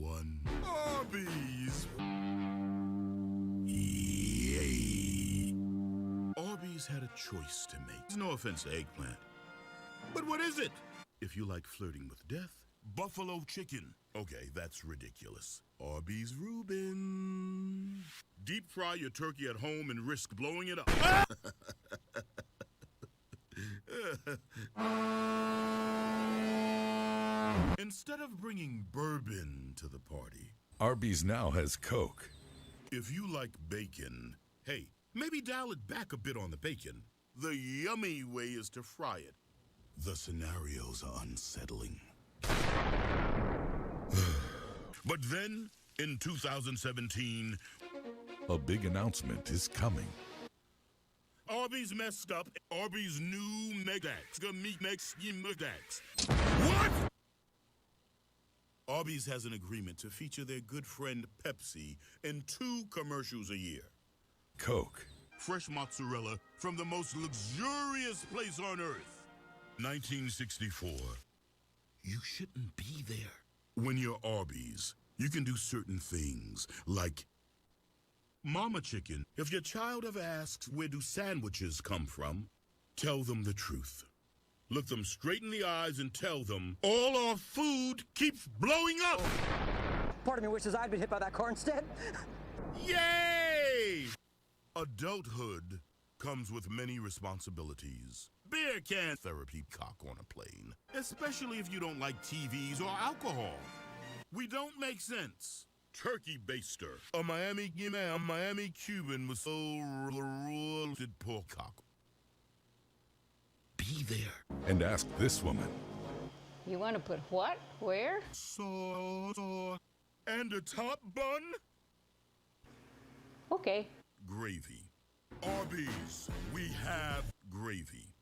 one. Arby's. Yay. Arby's had a choice to make. No offense to eggplant. But what is it? If you like flirting with death, buffalo chicken. Okay, that's ridiculous. Arby's Reuben. Deep fry your turkey at home and risk blowing it up. Instead of bringing bourbon to the party, Arby's now has Coke. if you like bacon, hey, maybe dial it back a bit on the bacon. The yummy way is to fry it. The scenarios are unsettling. But then, in 2017, A big announcement is coming. Arby's messed up. Arby's new Megax. The meat makes Megax. What? Arby's has an agreement to feature their good friend Pepsi in 2 commercials a year. Coke. Fresh mozzarella from the most luxurious place on earth. 1964. You shouldn't be there. When you're Arby's, you can do certain things, like Mama Chicken. If your child ever asks, where do sandwiches come from? Tell them the truth. Look them straight in the eyes and tell them, all our food keeps blowing up! Part of me wishes I'd been hit by that car instead. Yay! Adulthood comes with many responsibilities. Beer can therapy cock on a plane, especially if you don't like TVs or alcohol. We don't make sense. Turkey baster. A Miami Cuban with roasted pork cock. Be there. And ask this woman. You want to put what? Where? Sauce and a top bun. Okay. Gravy. Arby's, we have gravy.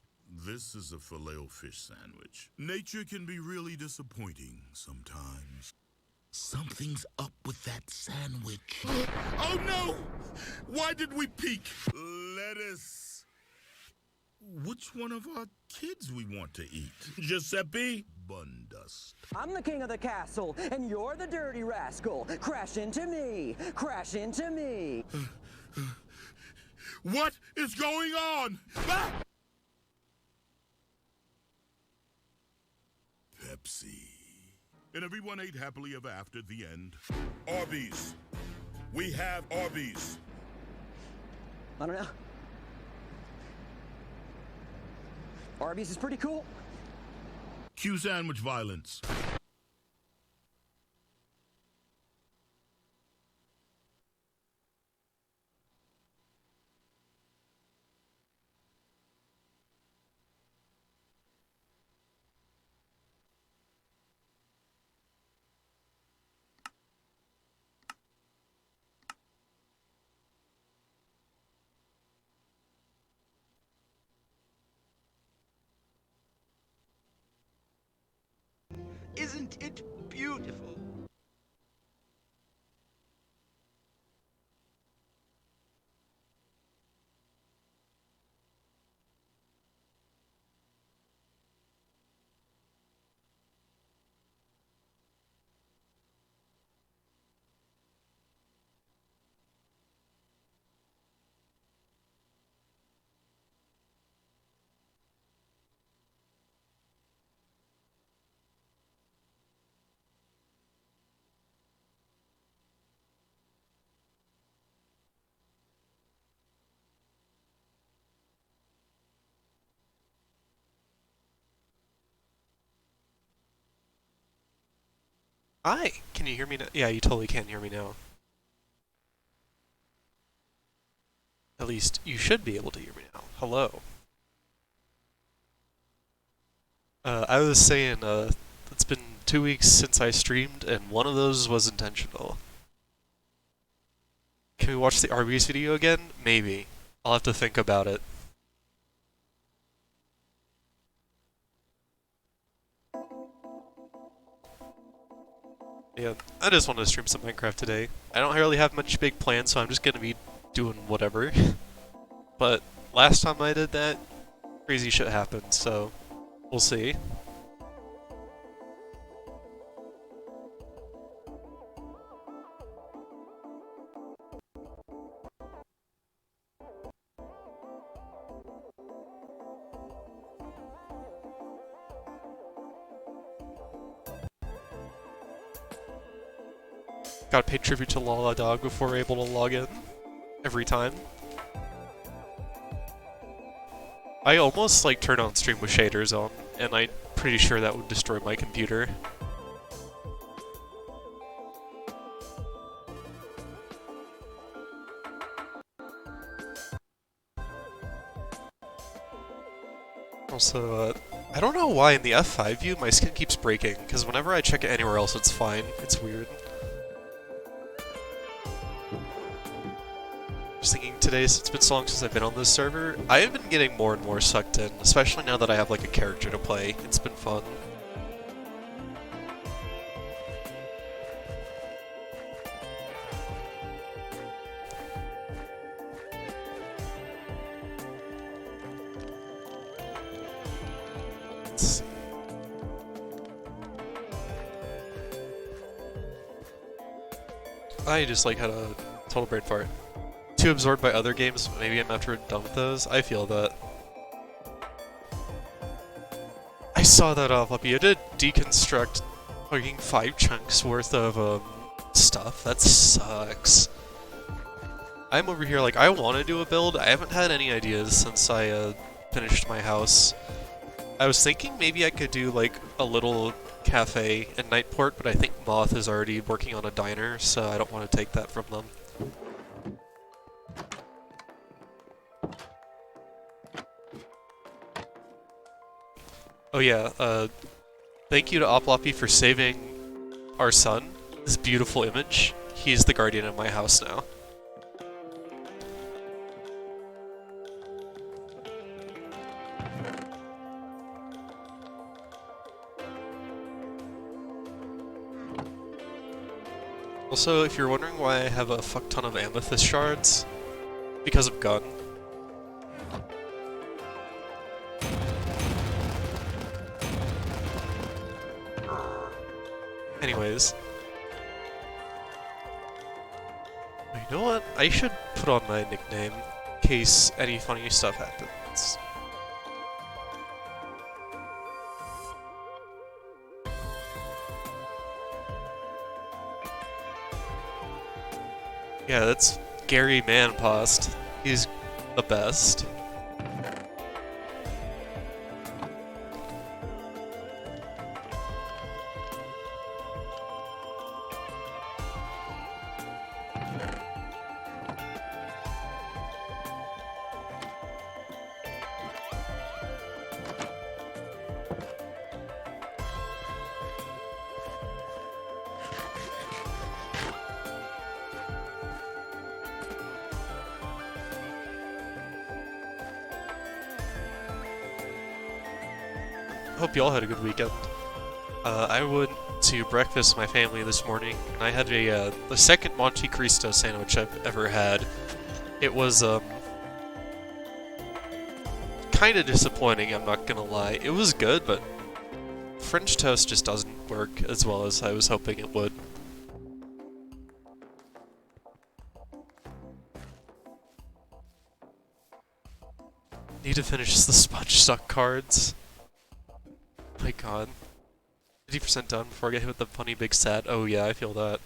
This is a filet-o-fish sandwich. Nature can be really disappointing sometimes. Something's up with that sandwich. Oh no! Why did we peek? Lettuce. Which one of our kids we want to eat? Giuseppe? Bun dust. I'm the king of the castle, and you're the dirty rascal. Crash into me. Crash into me. What is going on? Ah! Pepsi. And everyone ate happily ever after the end. Arby's. We have Arby's. I don't know. Arby's is pretty cool. Cue sandwich violence. Isn't it beautiful? Hi, can you hear me now? Yeah, you totally can hear me now. At least you should be able to hear me now. Hello. I was saying, it's been 2 weeks since I streamed, and one of those was intentional. Can we watch the Arby's video again? Maybe. I'll have to think about it. Yeah, I just wanted to stream some Minecraft today. I don't really have much big plans, so I'm just gonna be doing whatever. But last time I did that, crazy shit happened, so we'll see. Gotta pay tribute to Lala Dog before we're able to log in. Every time. I almost like turn on stream with shaders on, and I'm pretty sure that would destroy my computer. Also, I don't know why in the F5 view my skin keeps breaking, because whenever I check it anywhere else it's fine. It's weird. Just thinking today, since it's been so long since I've been on this server, I have been getting more and more sucked in, especially now that I have like a character to play. It's been fun. Let's see. I just like had a total brain fart. Too absorbed by other games, maybe I'm after done with those. I feel that. I saw that Puppy. I did deconstruct fucking 5 chunks worth of stuff. That sucks. I'm over here like, I want to do a build. I haven't had any ideas since I finished my house. I was thinking maybe I could do like a little cafe in Nightport, but I think Moth is already working on a diner, so I don't want to take that from them. Oh yeah, thank you to Oploppy for saving our son. This beautiful image. He's the guardian of my house now. Also, if you're wondering why I have a fuck ton of amethyst shards, because of Gun. Anyways. You know what? I should put on my nickname in case any funny stuff happens. Yeah, that's Gary Manpost. He's the best. Hope y'all had a good weekend. I went to breakfast with my family this morning, and I had the second Monte Cristo sandwich I've ever had. It was kind of disappointing, I'm not gonna lie. It was good, but French toast just doesn't work as well as I was hoping it would. Need to finish the sponge suck cards. My god. 50% done before I get hit with the funny big sad. Oh yeah, I feel that.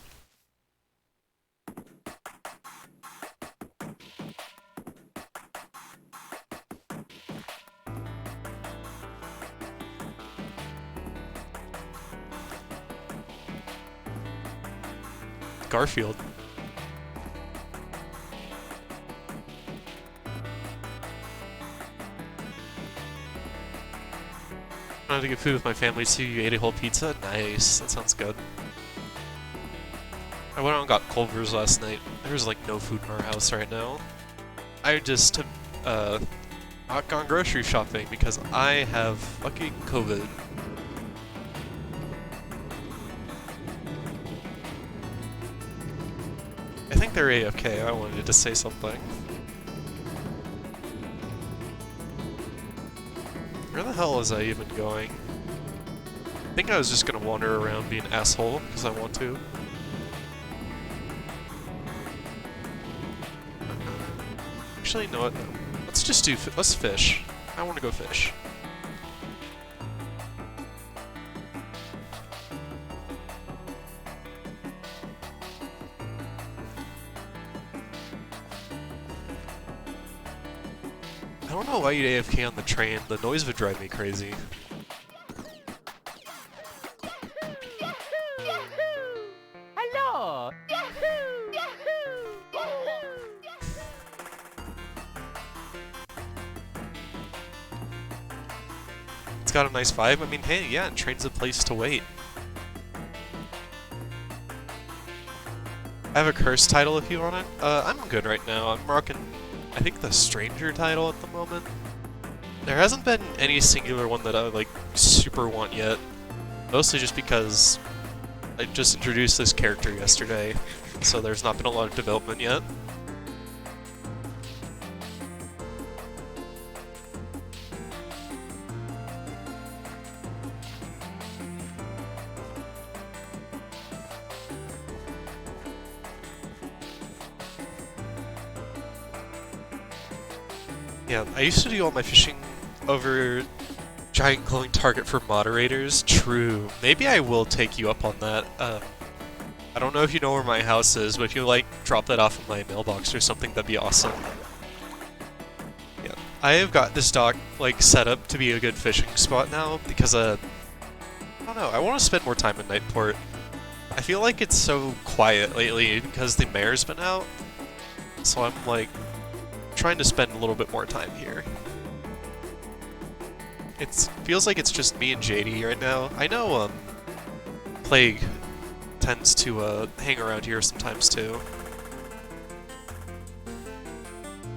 Garfield. I had to get food with my family too. You ate a whole pizza? Nice. That sounds good. I went out and got Culver's last night. There's like no food in our house right now. I just have not gone grocery shopping because I have fucking COVID. I think they're AFK. I wanted to say something. Where the hell is I even going? I think I was just gonna wander around being an asshole, because I want to. Actually, you know what? Let's just do, let's fish. I want to go fish. don't know why you'd AFK on the train. The noise would drive me crazy. Hello! It's got a nice vibe. I mean, hey, yeah, train's a place to wait. I have a curse title if you want it. I'm good right now. I'm rocking, I think, the Stranger title at the moment. There hasn't been any singular one that I, like, super want yet. Mostly just because I just introduced this character yesterday, so there's not been a lot of development yet. Yeah, I used to do all my fishing over giant glowing target for moderators. True. Maybe I will take you up on that. I don't know if you know where my house is, but if you like drop that off in my mailbox or something, that'd be awesome. Yeah, I have got this dock like set up to be a good fishing spot now because I don't know. I want to spend more time in Nightport. I feel like it's so quiet lately because the mayor's been out, so I'm like trying to spend a little bit more time here. It feels like it's just me and JD right now. I know Plague tends to hang around here sometimes too.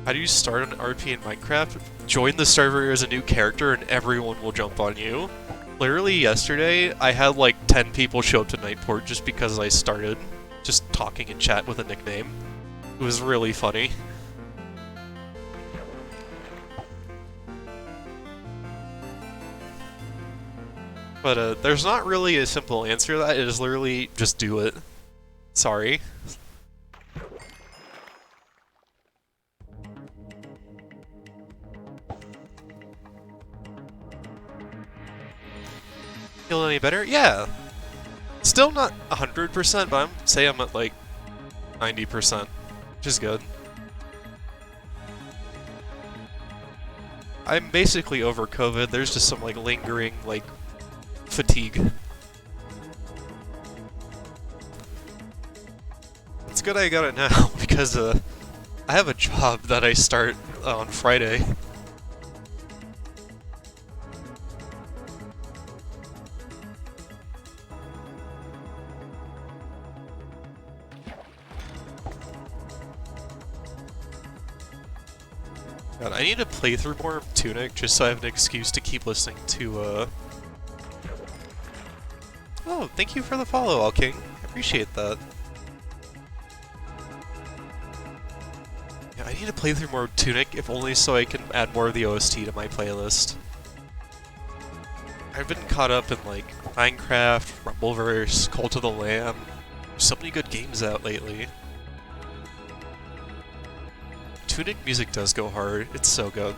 How do you start an RP in Minecraft? Join the server as a new character and everyone will jump on you. Literally yesterday, I had like 10 people show up to Nightport just because I started just talking in chat with a nickname. It was really funny. But there's not really a simple answer to that. It is literally just do it. Sorry. Feel any better? Yeah. Still not 100%, but I'm at like 90%, which is good. I'm basically over COVID. There's just some like lingering like fatigue. It's good I got it now because I have a job that I start on Friday. God, I need to play through more Tunic just so I have an excuse to keep listening to Oh, thank you for the follow, All King. I appreciate that. Yeah, I need to play through more Tunic, if only so I can add more of the OST to my playlist. I've been caught up in, like, Minecraft, Rumbleverse, Cult of the Lamb. There's so many good games out lately. Tunic music does go hard. It's so good.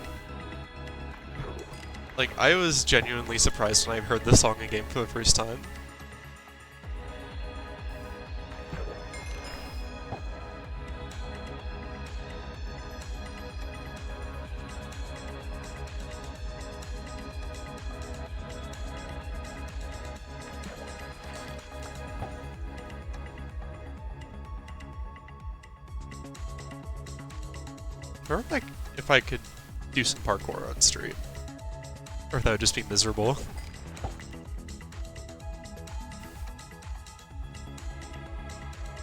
Like, I was genuinely surprised when I heard this song in game for the first time. Or like if I could do some parkour on stream. Or that would just be miserable.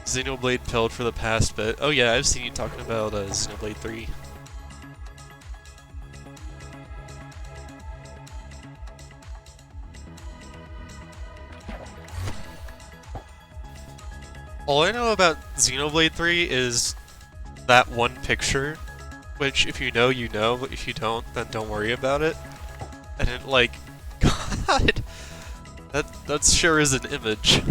Xenoblade pilled for the past bit. Oh yeah, I've seen you talking about Xenoblade 3. All I know about Xenoblade 3 is that one picture, which if you know, you know, but if you don't, then don't worry about it. And it, like, God, that sure is an image.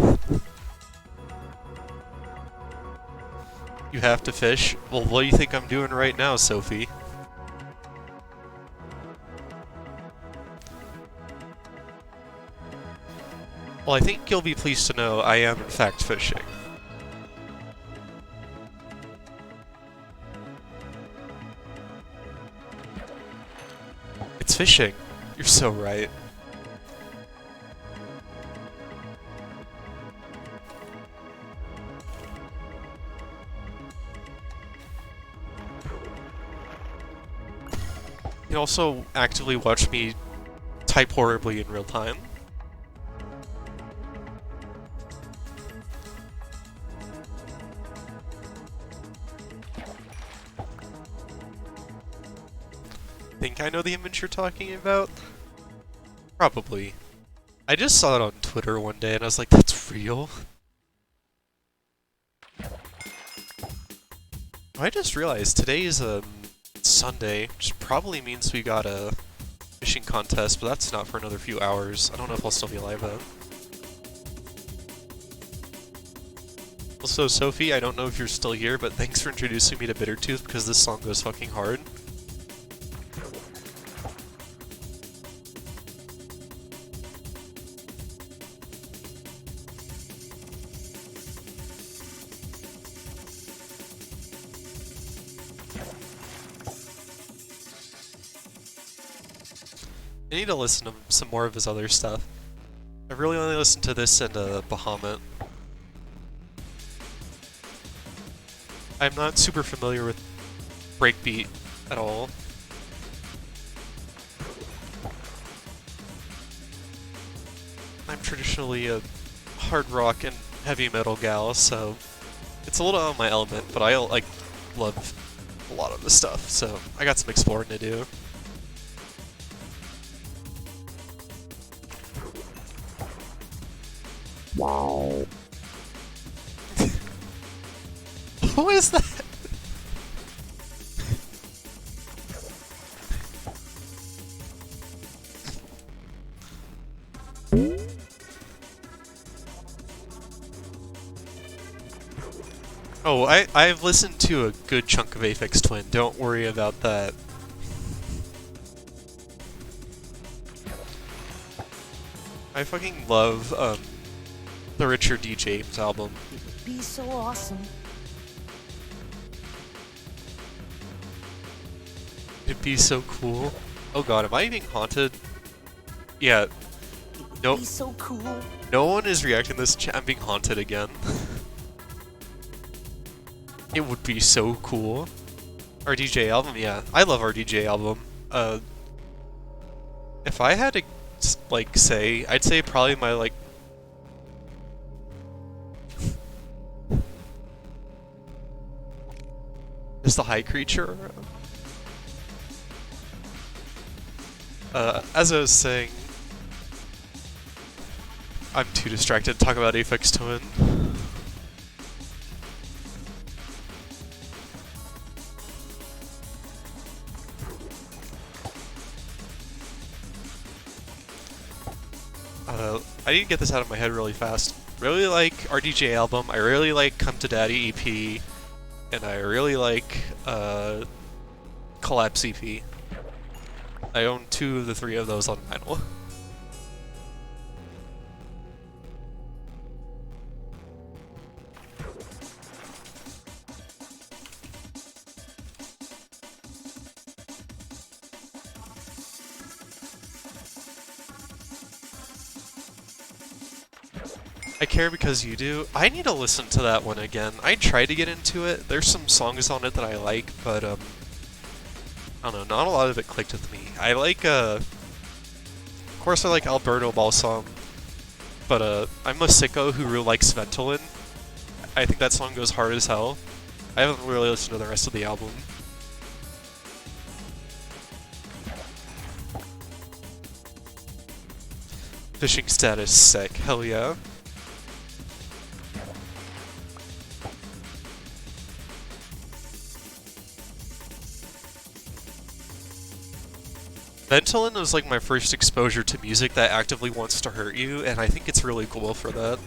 You have to fish? Well, what do you think I'm doing right now, Sophie? Well, I think you'll be pleased to know I am in fact fishing. fishing. You're so right. You can also actively watch me type horribly in real time. Think I know the image you're talking about? Probably. I just saw it on Twitter one day and I was like, that's real? I just realized today is a Sunday, which probably means we got a fishing contest, but that's not for another few hours. I don't know if I'll still be alive then. Also, Sophie, I don't know if you're still here, but thanks for introducing me to Bittertooth because this song goes fucking hard. I need to listen to some more of his other stuff. I've really only listened to this and Bahamut. I'm not super familiar with breakbeat at all. I'm traditionally a hard rock and heavy metal gal, so it's a little out of my element, but I like love a lot of the stuff, so I got some exploring to do. Wow. What is that? Oh, I've listened to a good chunk of Aphex Twin. Don't worry about that. I fucking love the Richard D. James album. It would be so awesome. It'd be so cool. Oh god, am I being haunted? Yeah. It would Nope. be so cool. No one is reacting to this chat. I'm being haunted again. It would be so cool. Our DJ album, yeah. I love our DJ album. If I had to, like, say, I'd say probably my, like... is the High Creature? As I was saying... I'm too distracted to talk about Aphex Twin. I need to get this out of my head really fast. Really like our DJ album, I really like Come to Daddy EP, and I really like Collapse EP. I own 2 of the 3 of those on vinyl. I care because you do. I need to listen to that one again. I tried to get into it. There's some songs on it that I like, but I don't know, not a lot of it clicked with me. I like of course I like Alberto Balsam, but I'm a sicko who really likes Ventolin. I think that song goes hard as hell. I haven't really listened to the rest of the album. Fishing status sick, hell yeah. Ventolin was like my first exposure to music that actively wants to hurt you, and I think it's really cool for that.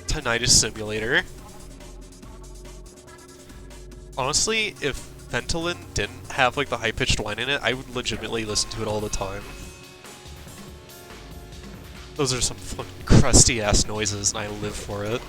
Tinnitus Simulator. Honestly, if Ventolin didn't have like the high-pitched whine in it, I would legitimately listen to it all the time. Those are some fun, crusty-ass noises, and I live for it.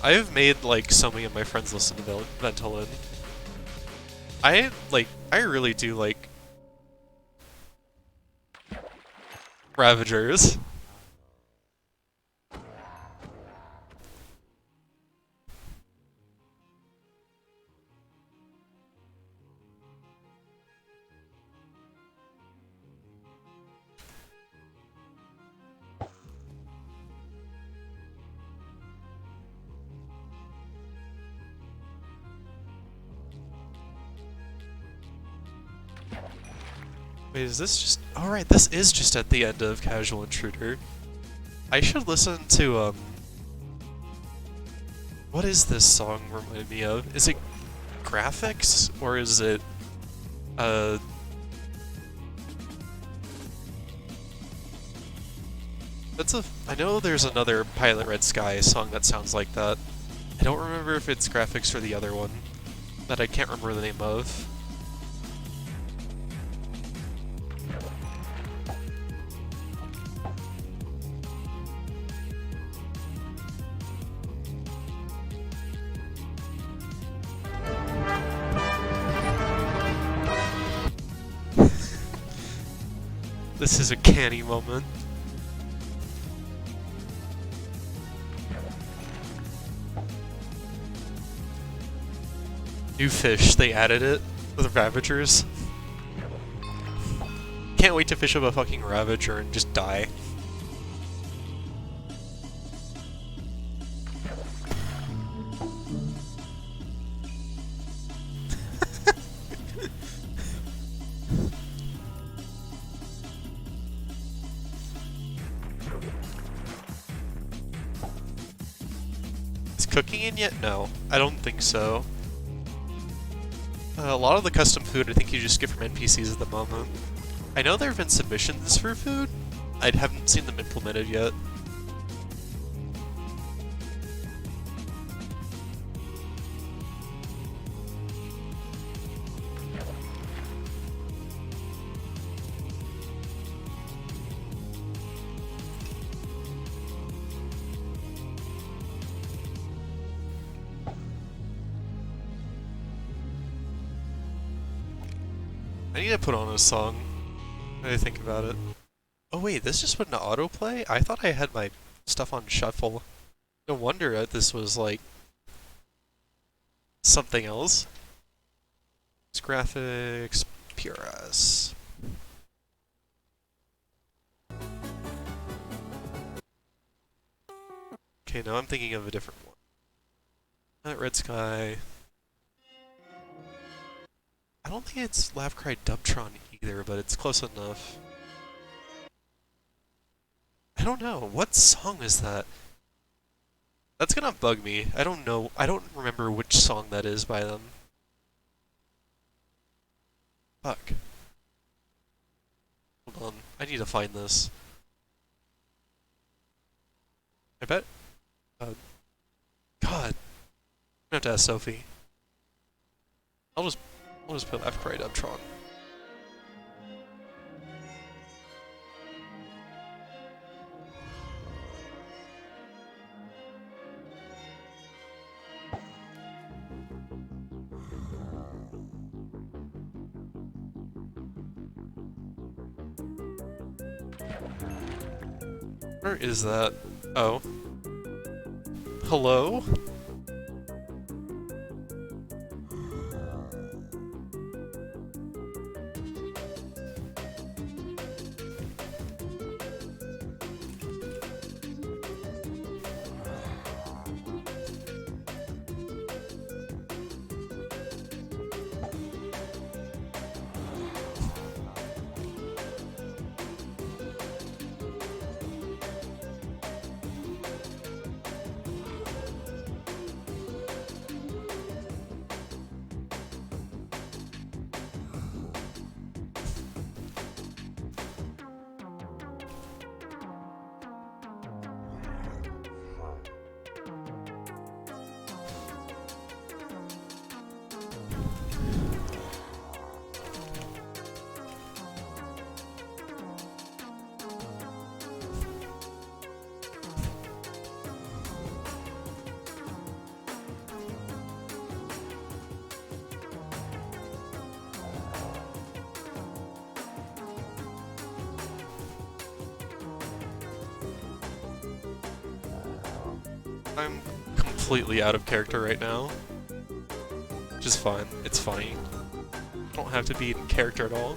I have made like so many of my friends listen to Ventolin. I really do like Ravagers. Wait, is this just... Alright, this is just at the end of Casual Intruder. I should listen to, what is this song remind me of? Is it Graphics? Or is it, I know there's another Pilot Red Sky song that sounds like that. I don't remember if it's Graphics or the other one that I can't remember the name of. This is a canny moment. New fish, they added it with Ravagers. Can't wait to fish up a fucking Ravager and just die. Is cooking in yet? No, I don't think so. A lot of the custom food I think you just get from NPCs at the moment. I know there have been submissions for food. I haven't seen them implemented yet. I need to put on a song. When I think about it. Oh wait, this just went into autoplay? I thought I had my stuff on shuffle. No wonder this was like something else. It's graphics, PRS. Okay, now I'm thinking of a different one. Not Red Sky. I don't think it's Lavcry Dubtron either, but it's close enough. I don't know. What song is that? That's gonna bug me. I don't know. I don't remember which song that is by them. Fuck. Hold on. I need to find this. I bet... God. I'm gonna have to ask Sophie. I'll just put Lavcry Dubtron. Where is that? Oh. Hello? I'm completely out of character right now. Which is fine. It's funny. I don't have to be in character at all.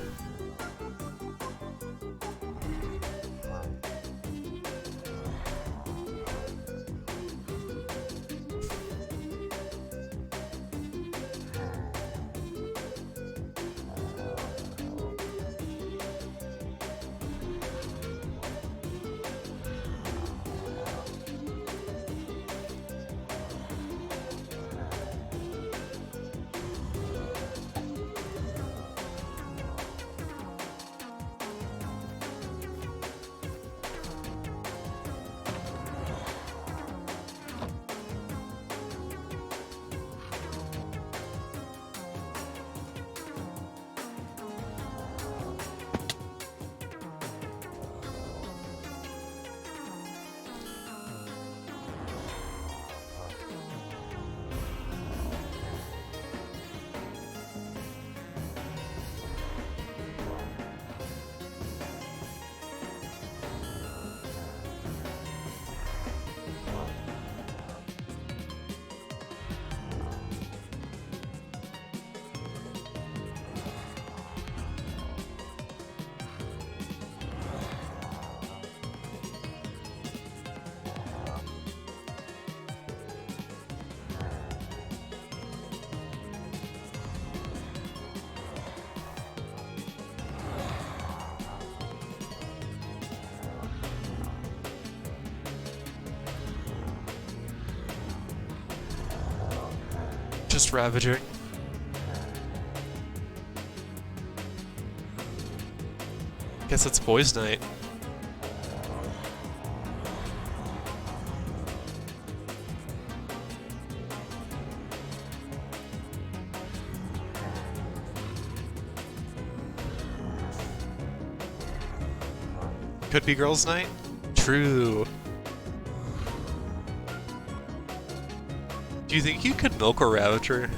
Just ravaging. Guess it's boys' night. Could be girls' night? True. Do you think you could milk a Ravager?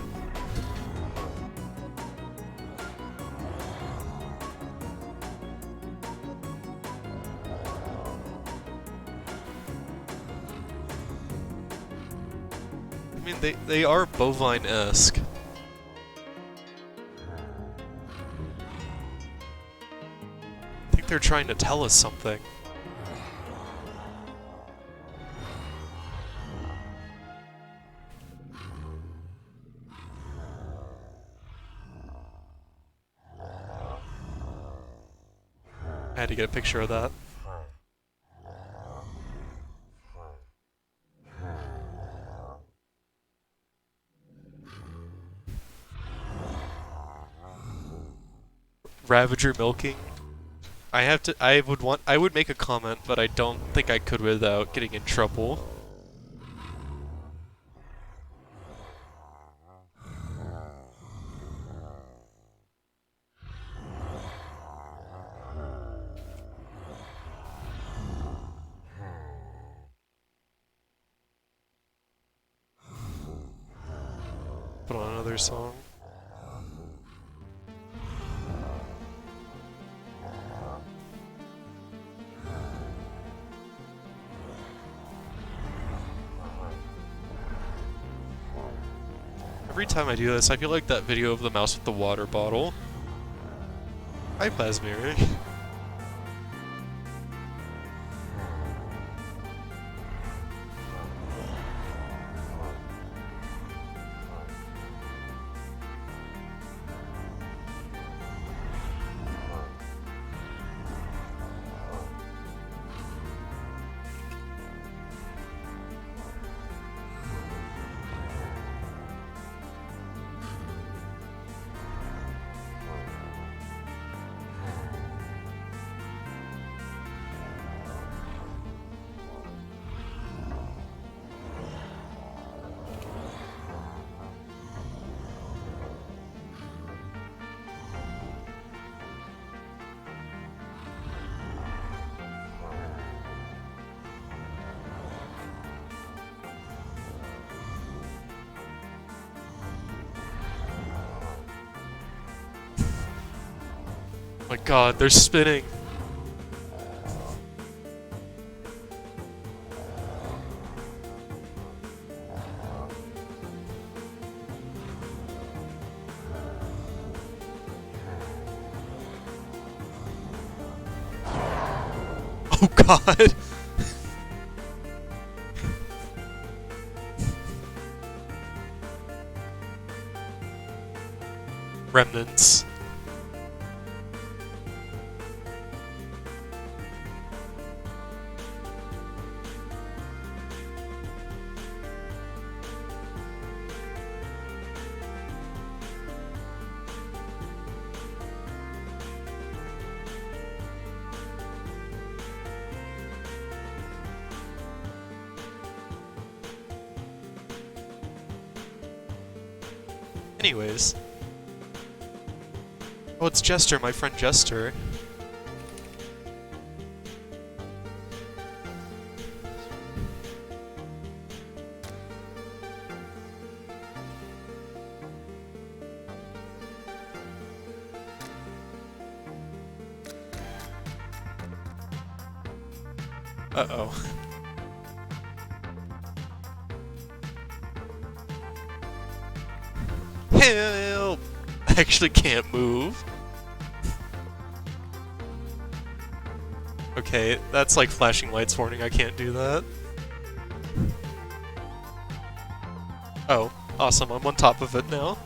I mean, they are bovine-esque. I think they're trying to tell us something. I had to get a picture of that. Ravager milking. I would make a comment, but I don't think I could without getting in trouble. Put on another song. Every time I do this, I feel like that video of the mouse with the water bottle. Hi, Plasmir. Oh my god, they're spinning. Oh god. Remnants. Anyways. Oh, it's Jester, my friend Jester. Uh-oh. Help! I actually can't move. Okay, that's like flashing lights warning, I can't do that. Oh, awesome, I'm on top of it now.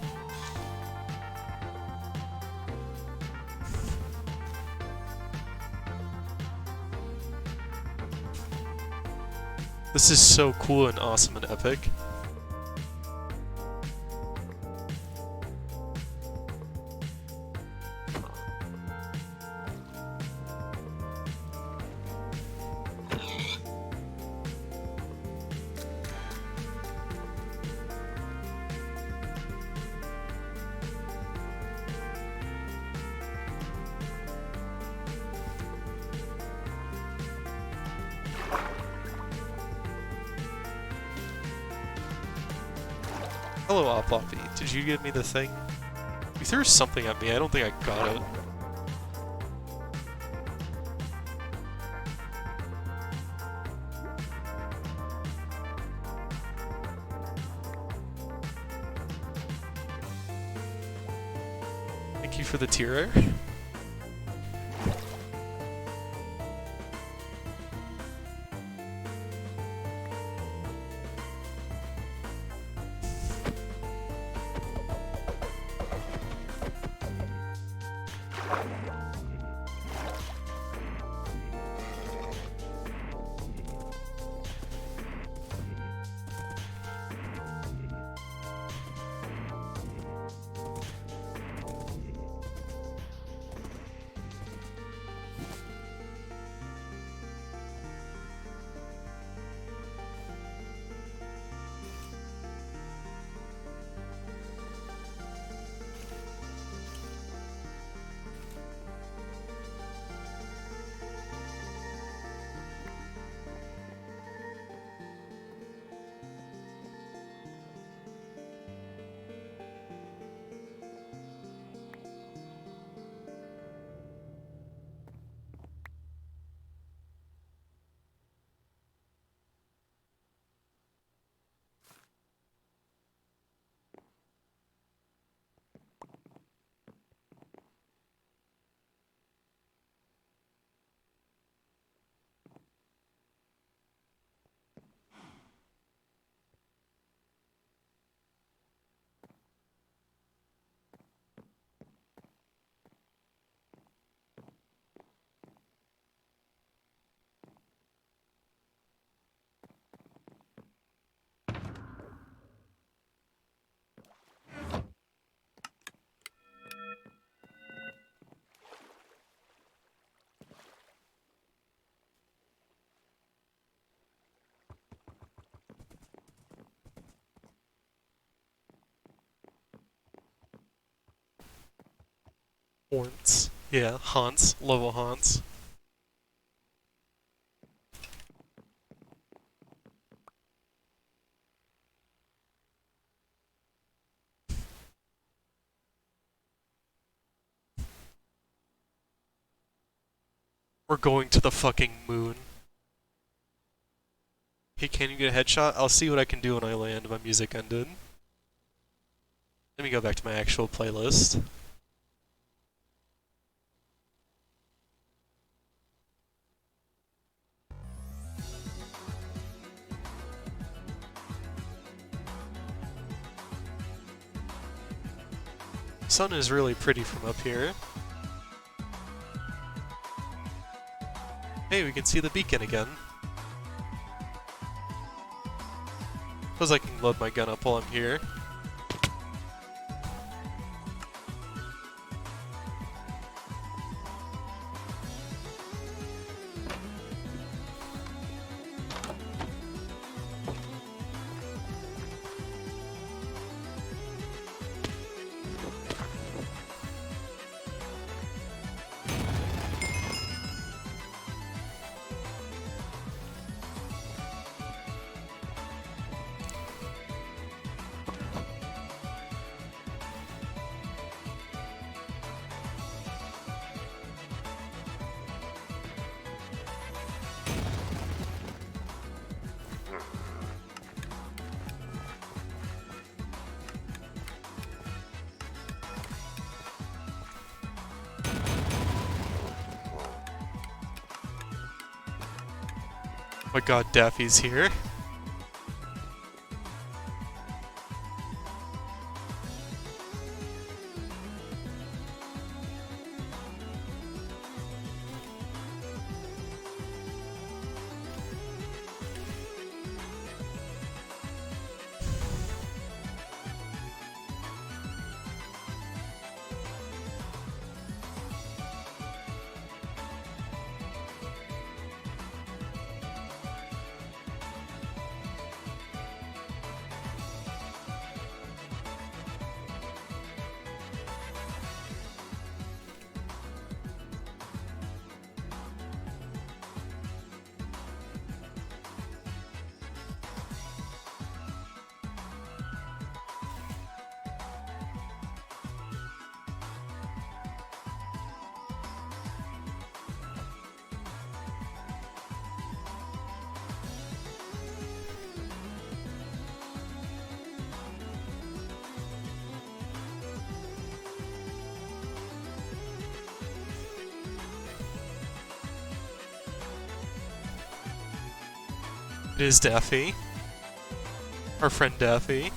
This is so cool and awesome and epic. Hello, Oploppy. Did you give me the thing? You threw something at me. I don't think I got it. Thank you for the tier. Haunts. Yeah, haunts. Level haunts. We're going to the fucking moon. Hey, can you get a headshot? I'll see what I can do when I land. My music ended. Let me go back to my actual playlist. Sun is really pretty from up here. Hey, we can see the beacon again. Suppose I can load my gun up while I'm here. Oh my god, Daffy's here. It is Daffy. Our friend Daffy.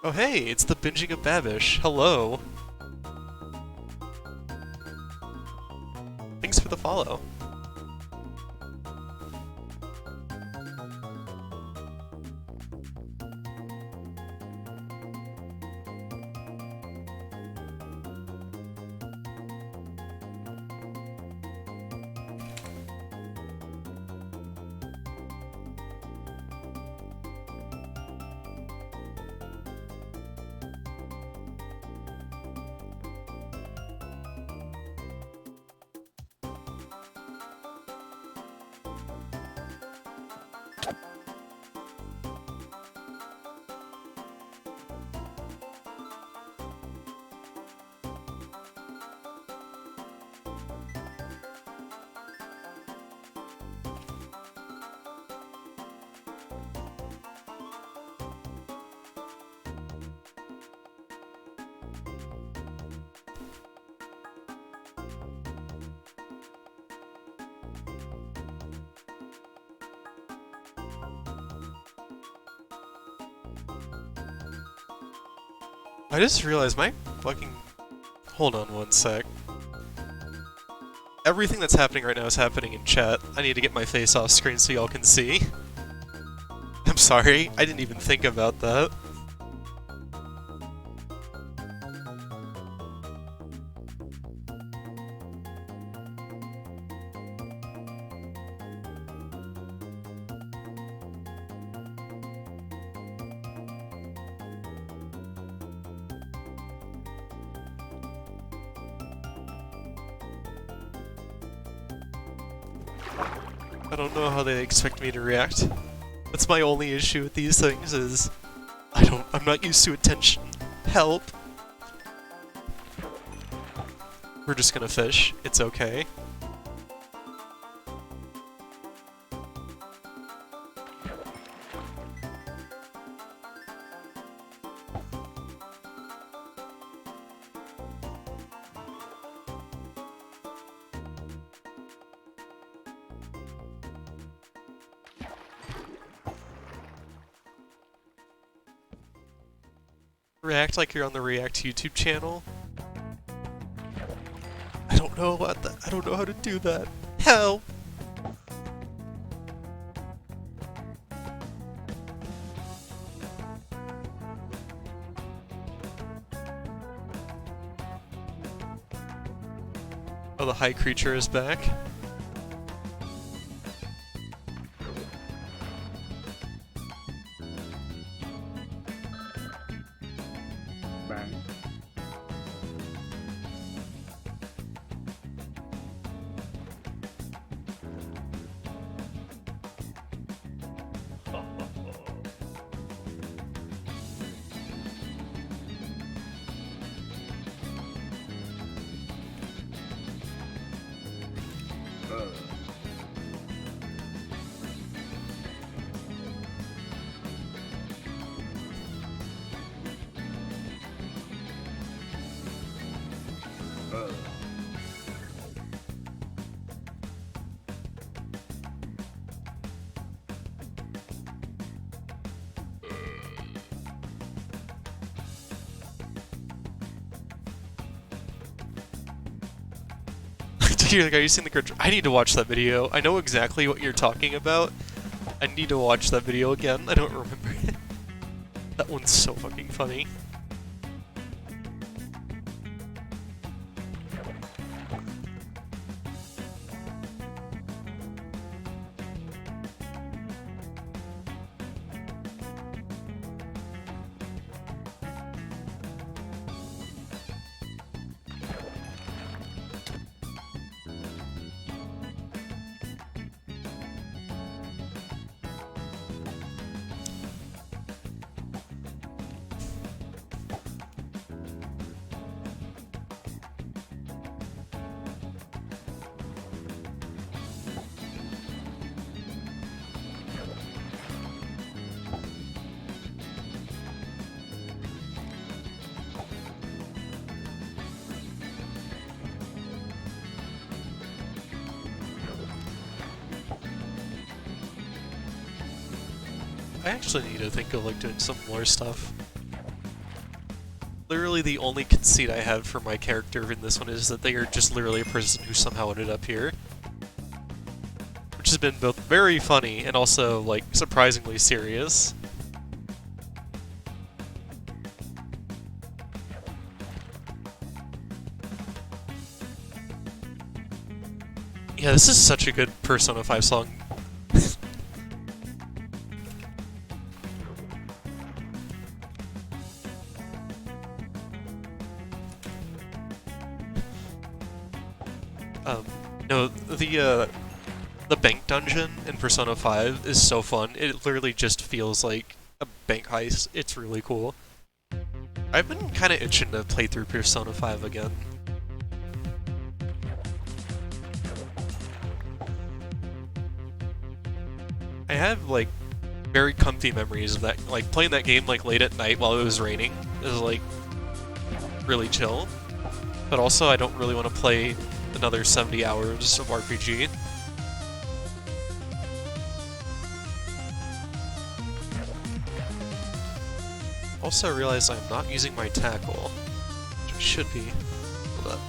Oh hey, it's the Binging of Babish. Hello. Thanks for the follow. I just realized my fucking... Hold on one sec. Everything that's happening right now is happening in chat. I need to get my face off screen so y'all can see. I'm sorry, I didn't even think about that. I don't know how they expect me to react. That's my only issue with these things is I'm not used to attention. Help. We're just gonna fish. It's okay. React like you're on the React YouTube channel. I don't know I don't know how to do that. Help! Oh, the high creature is back. You're like, are you seeing the creature? I need to watch that video. I know exactly what you're talking about. I need to watch that video again. I don't remember it. That one's so fucking funny. I actually need to think of like doing some more stuff. Literally the only conceit I have for my character in this one is that they are just literally a person who somehow ended up here. Which has been both very funny and also like surprisingly serious. Yeah, this is such a good Persona 5 song. No, the bank dungeon in Persona 5 is so fun. It literally just feels like a bank heist. It's really cool. I've been kind of itching to play through Persona 5 again. I have like very comfy memories of that, like playing that game like late at night while it was raining is like really chill. But also I don't really want to play another 70 hours of RPG. Also I realized I'm not using my tackle, which I should be. Hold up.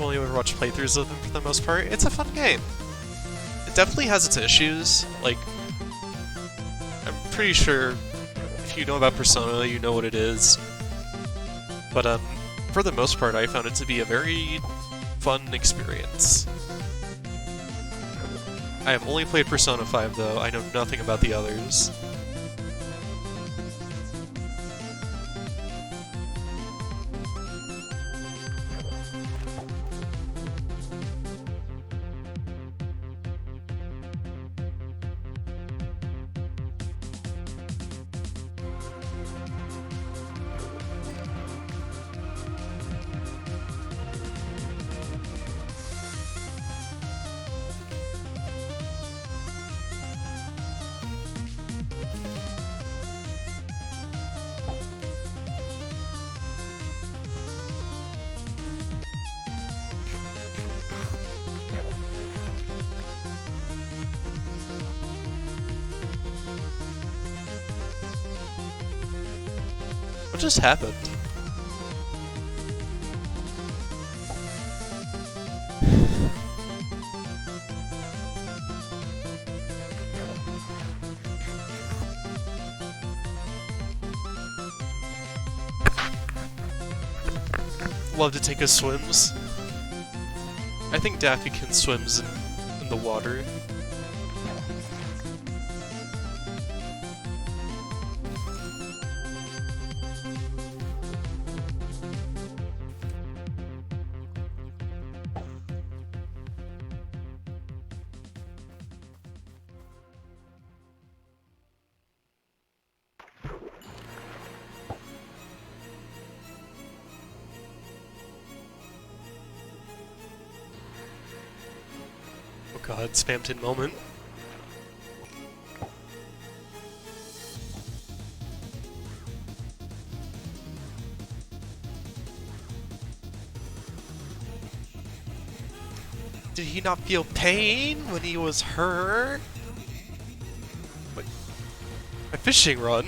only ever watched playthroughs of them for the most part. It's a fun game. It definitely has its issues. Like, I'm pretty sure if you know about Persona, you know what it is. But for the most part, I found it to be a very fun experience. I have only played Persona 5 though, I know nothing about the others. What just happened? Love to take his swims. I think Daffy can swims in the water. Oh god, spammed in moment. Did he not feel pain when he was hurt? Wait, my fishing rod?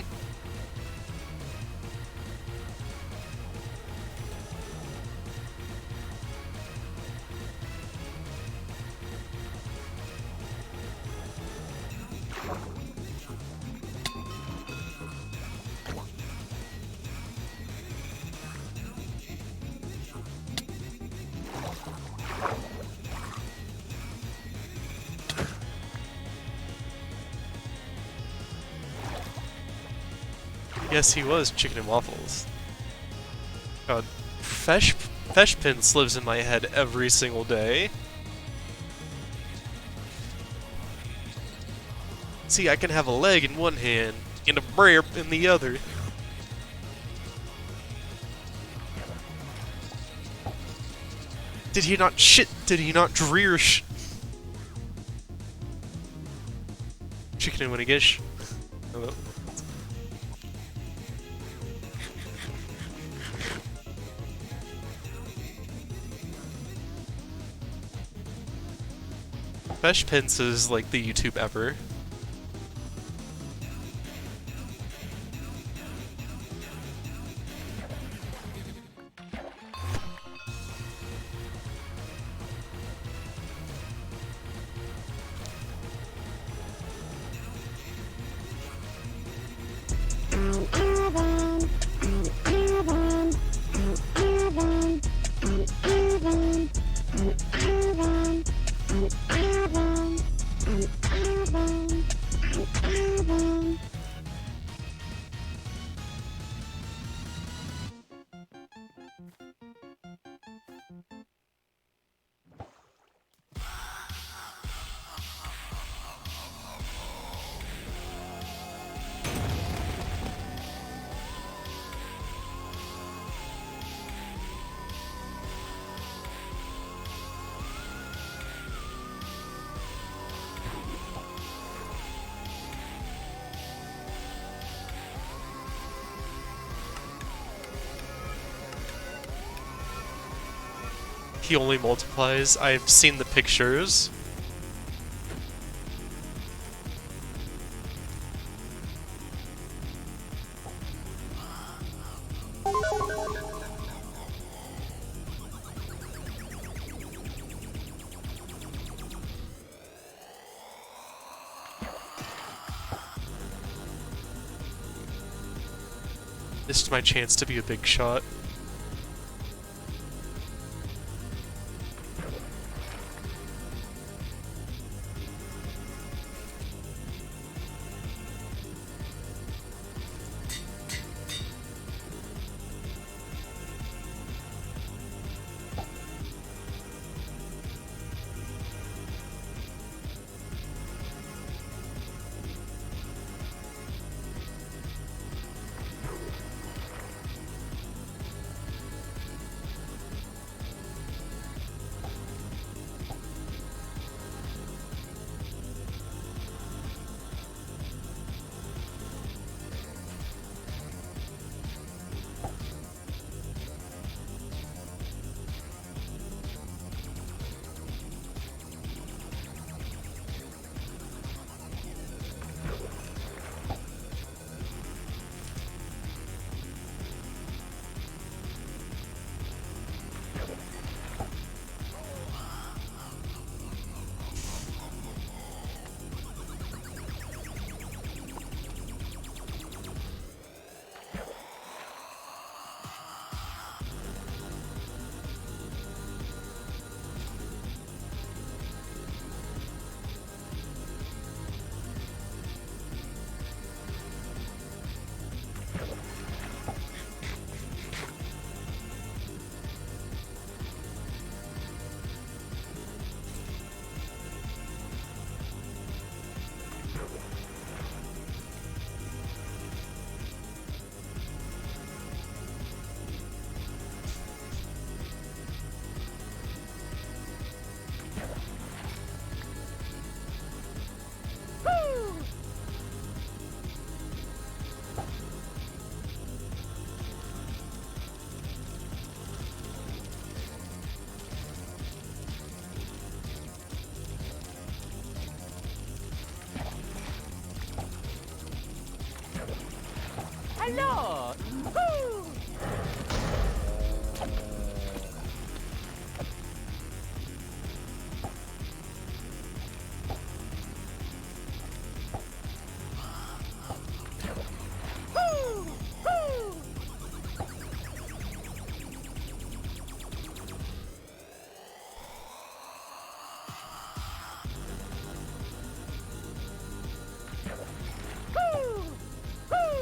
Yes, he was chicken and waffles. God, Feshpins lives in my head every single day. See, I can have a leg in one hand and a brayer in the other. Did he not shit? Did he not dreer Chicken and Winnigish. Hello. Feshpins is like the YouTube ever. He only multiplies. I've seen the pictures. Missed my chance to be a big shot. Hello!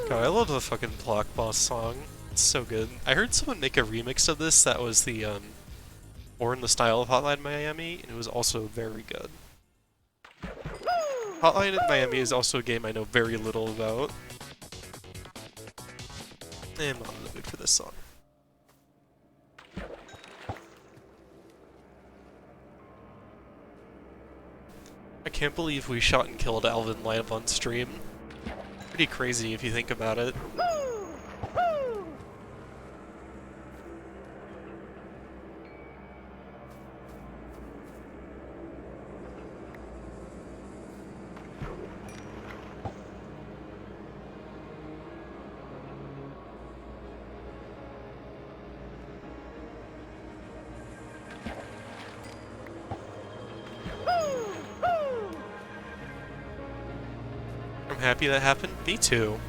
God, I love the fucking Block Boss song. It's so good. I heard someone make a remix of this that was the, more in the style of Hotline Miami, and it was also very good. Hotline Miami is also a game I know very little about. I'm not in the mood for this song. I can't believe we shot and killed Alvin live on stream. Pretty crazy if you think about it. I'm happy that happened. Me too.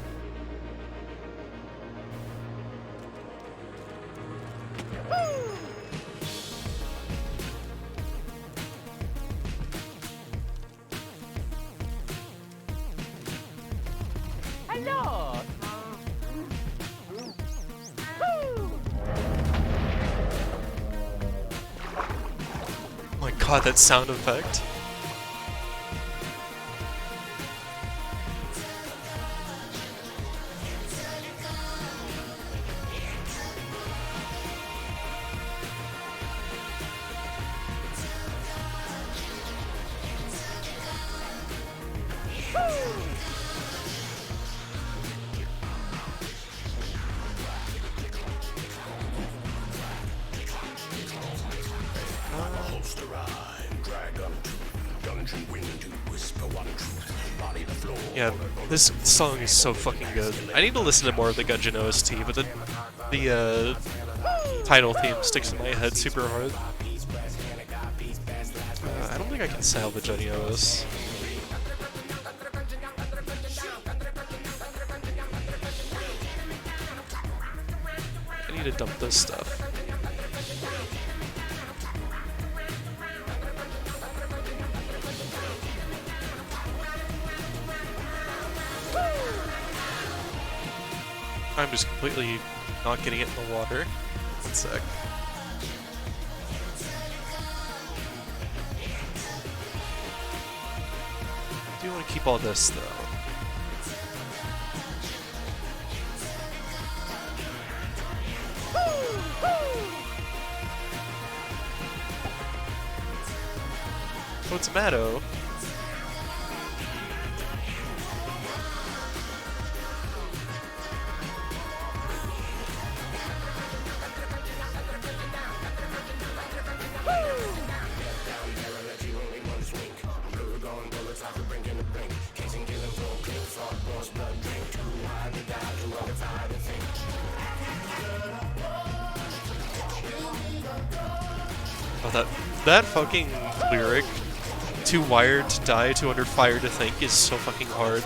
Hello! Oh my god, that sound effect. Yeah, this song is so fucking good. I need to listen to more of the Gungeon OST, but the title theme sticks in my head super hard. I don't think I can salvage any of this. need to dump this stuff. I'm just completely not getting it in the water. One sec. I do want to keep all this though. Oh, it's a Matto. Oh, that fucking lyric, too wired to die, too under fire to think, is so fucking hard.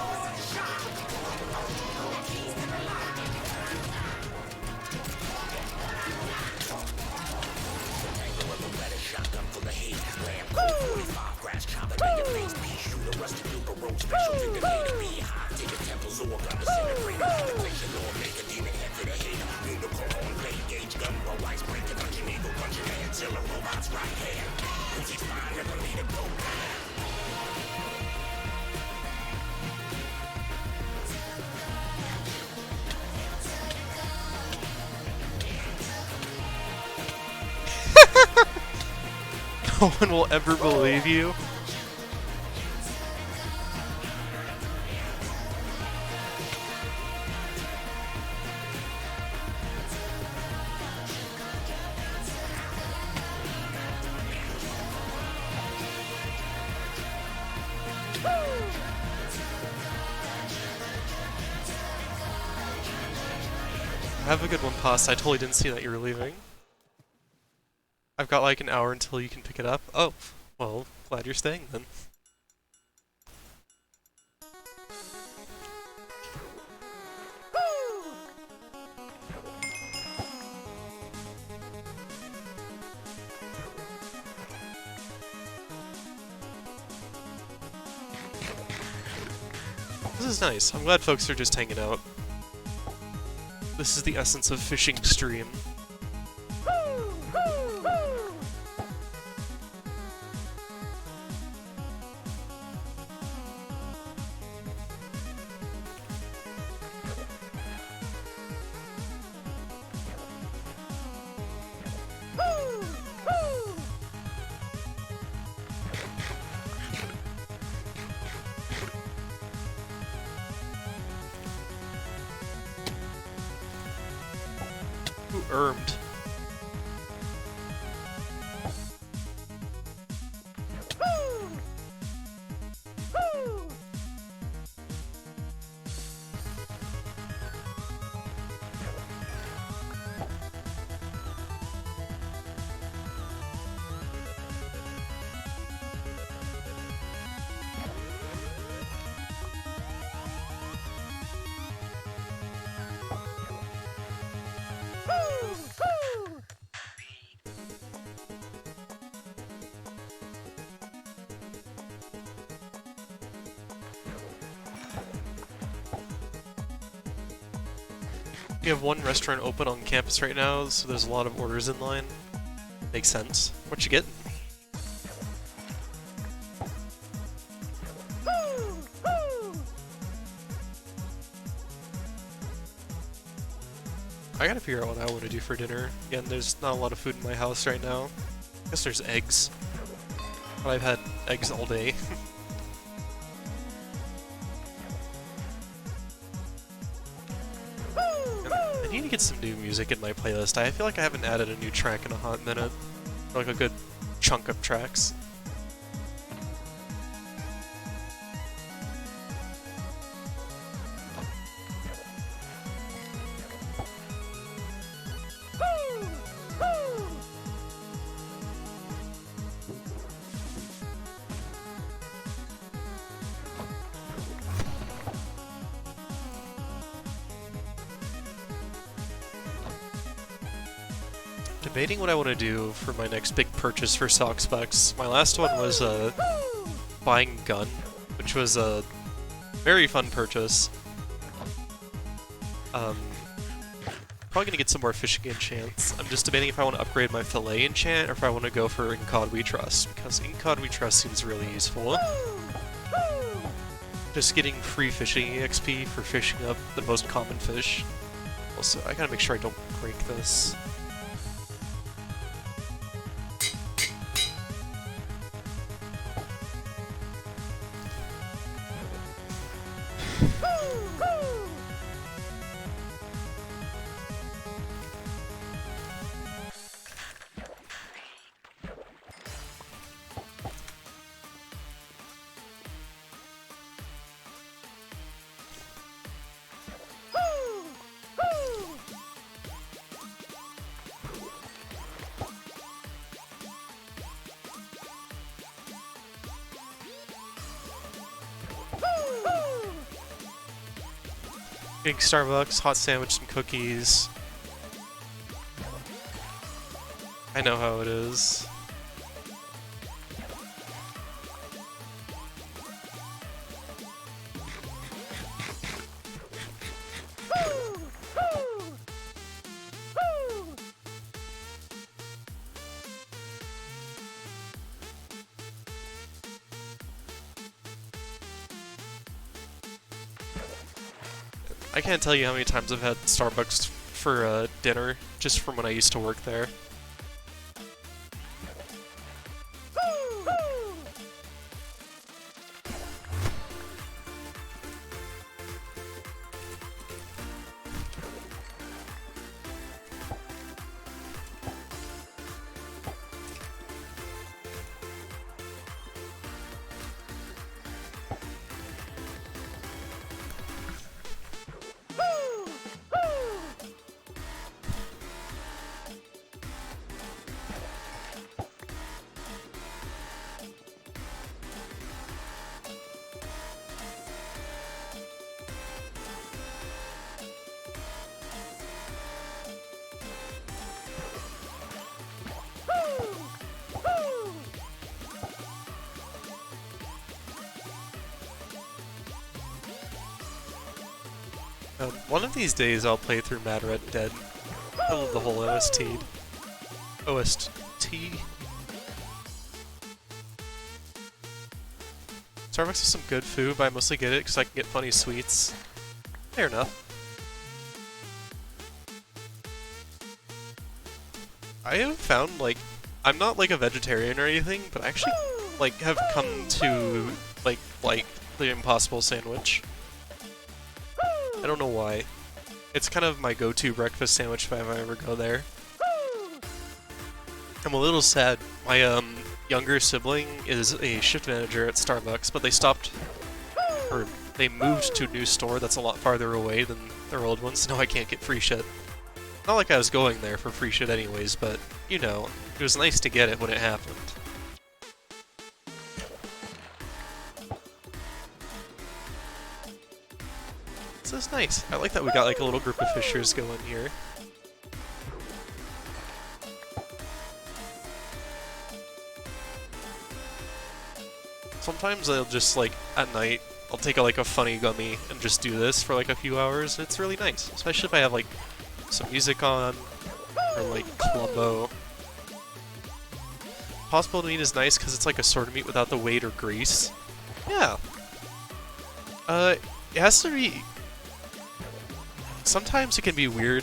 No one will ever believe you. Have a good one, Pasta. I totally didn't see that you were leaving. I've got like an hour until you can pick it up. Oh, well, glad you're staying then. This is nice. I'm glad folks are just hanging out. This is the essence of fishing stream. Ermed. We have one restaurant open on campus right now, so there's a lot of orders in line. Makes sense. What you getting? I gotta figure out what I want to do for dinner. Again, there's not a lot of food in my house right now. I guess there's eggs. But I've had eggs all day. I need to get some new music in my playlist. I feel like I haven't added a new track in a hot minute. Like a good chunk of tracks. debating what I want to do for my next big purchase for Sockscraft. My last one was buying gun, which was a very fun purchase. Probably gonna get some more fishing enchants. I'm just debating if I want to upgrade my fillet enchant or if I want to go for In God We Trust, because In God We Trust seems really useful. Just getting free fishing EXP for fishing up the most common fish. Also, I gotta make sure I don't break this. Getting Starbucks, hot sandwich, some cookies. I know how it is. I can't tell you how many times I've had Starbucks for dinner, just from when I used to work there. One of these days I'll play through Mad Red Dead. I love the whole OST. OST. Starbucks has some good food, but I mostly get it because I can get funny sweets. Fair enough. I have found, like, I'm not like a vegetarian or anything, but I actually, like, have come to, like the Impossible Sandwich. I don't know why. It's kind of my go-to breakfast sandwich if I ever go there. I'm a little sad. My younger sibling is a shift manager at Starbucks, but they stopped, or they moved to a new store that's a lot farther away than their old one, so now I can't get free shit. Not like I was going there for free shit anyways, but, you know, it was nice to get it when it happened. This is nice. I like that we got like a little group of fishers going here. Sometimes I'll just like at night I'll take like a funny gummy and just do this for like a few hours. It's really nice, especially if I have like some music on or like Columbo. Possible meat is nice because it's like a sort of meat without the weight or grease. Yeah. It has to be. Sometimes it can be weird.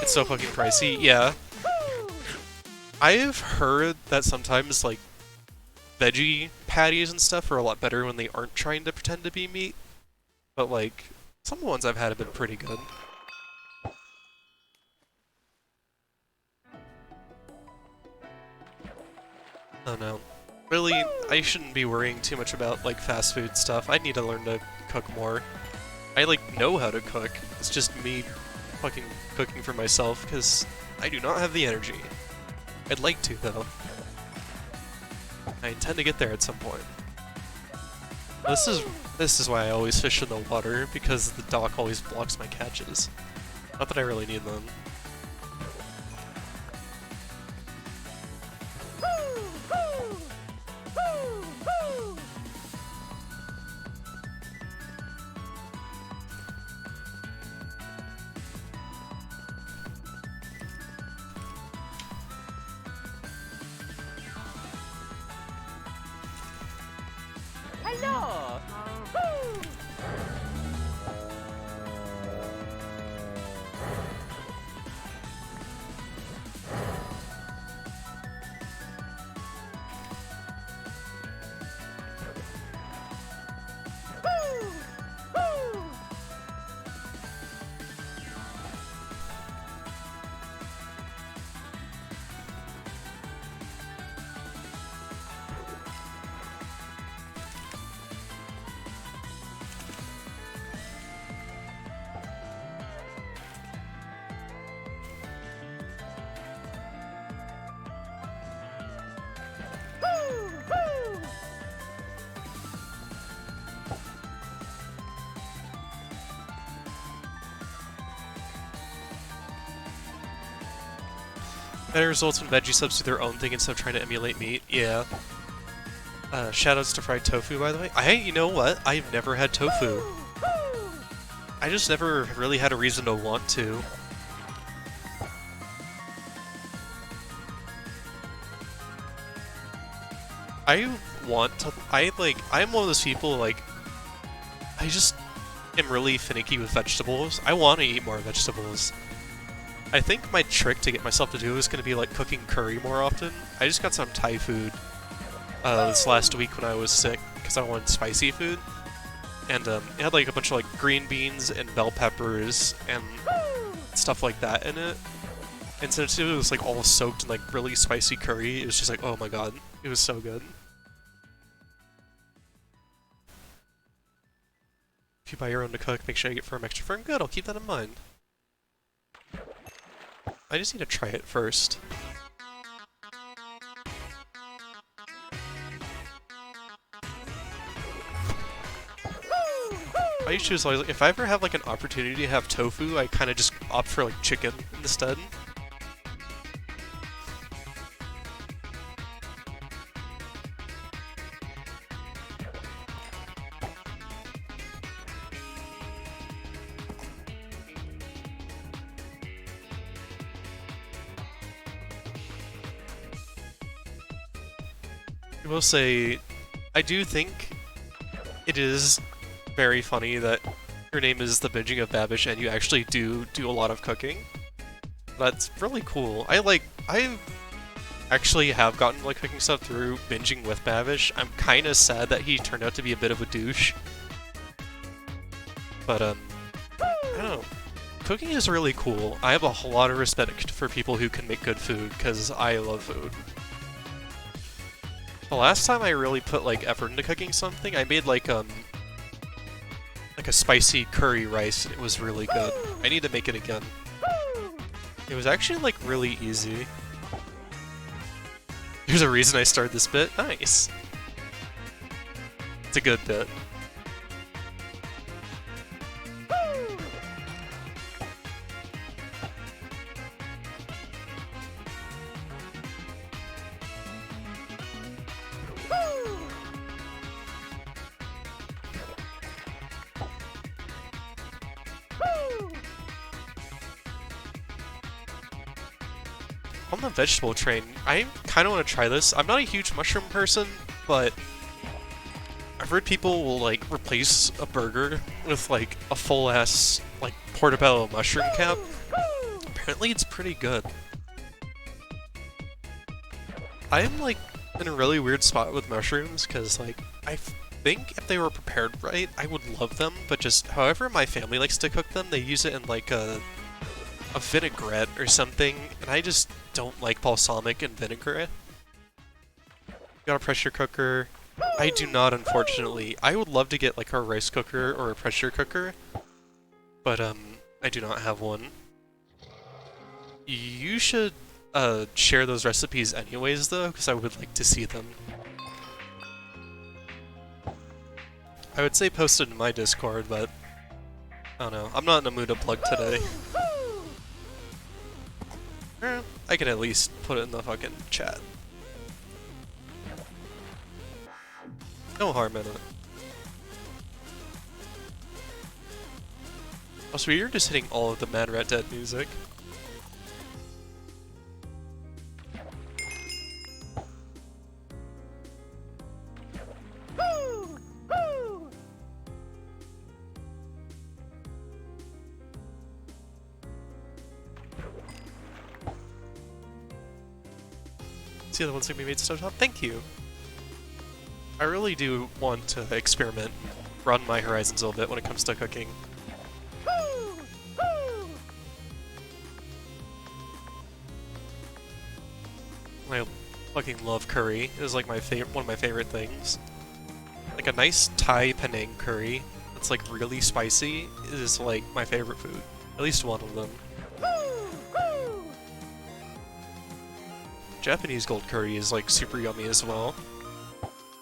It's so fucking pricey. Yeah. I've heard that sometimes, like, veggie patties and stuff are a lot better when they aren't trying to pretend to be meat. But, like, some of the ones I've had have been pretty good. Oh no. Really, I shouldn't be worrying too much about, like, fast food stuff. I need to learn to cook more. I, like, know how to cook. It's just me fucking cooking for myself, because I do not have the energy. I'd like to, though. I intend to get there at some point. This is why I always fish in the water, because the dock always blocks my catches. Not that I really need them. Better results when veggie subs do their own thing instead of trying to emulate meat. Yeah. Shoutouts to fried tofu, by the way. You know what? I've never had tofu. I just never really had a reason to want to. I'm one of those people, like, I just am really finicky with vegetables. I want to eat more vegetables. I think my trick to get myself to do is going to be, like, cooking curry more often. I just got some Thai food this last week when I was sick, because I wanted spicy food. And it had, like, a bunch of, like, green beans and bell peppers and stuff like that in it. And since it was, like, all soaked in, like, really spicy curry, it was just like, oh my god, it was so good. If you buy your own to cook, make sure you get firm extra firm. Good, I'll keep that in mind. I just need to try it first. I usually choose, like, if I ever have, like, an opportunity to have tofu, I kind of just opt for, like, chicken instead. I will say, I do think it is very funny that your name is the Binging of Babish and you actually do a lot of cooking. That's really cool. I actually have gotten, like, cooking stuff through binging with Babish. I'm kind of sad that he turned out to be a bit of a douche. But, I don't know. Cooking is really cool. I have a lot of respect for people who can make good food, because I love food. The last time I really put, like, effort into cooking something, I made, like a spicy curry rice, and it was really good. I need to make it again. It was actually, like, really easy. There's a reason I started this bit. Nice. It's a good bit. On the vegetable train, I kind of want to try this. I'm not a huge mushroom person, but I've heard people will, like, replace a burger with, like, a full-ass, like, portobello mushroom cap. Apparently it's pretty good. I'm, like, in a really weird spot with mushrooms, because, like, I think if they were prepared right, I would love them, but just however my family likes to cook them, they use it in, like, a vinaigrette or something, and I just don't like balsamic and vinaigrette. Got a pressure cooker. I do not, unfortunately. I would love to get, like, a rice cooker or a pressure cooker, but I do not have one. You should share those recipes anyways, though, because I would like to see them. I would say post it in my Discord, but I don't know. I'm not in a mood to plug today. I can at least put it in the fucking chat. No harm in it. Also, you're just hitting all of the Mad Rat Dead music. The other ones that we made so top. Thank you. I really do want to experiment, run my horizons a little bit when it comes to cooking. I fucking love curry. It is, like, my favorite, one of my favorite things. Like, a nice Thai Penang curry that's, like, really spicy is, like, my favorite food. At least one of them. Japanese gold curry is, like, super yummy as well.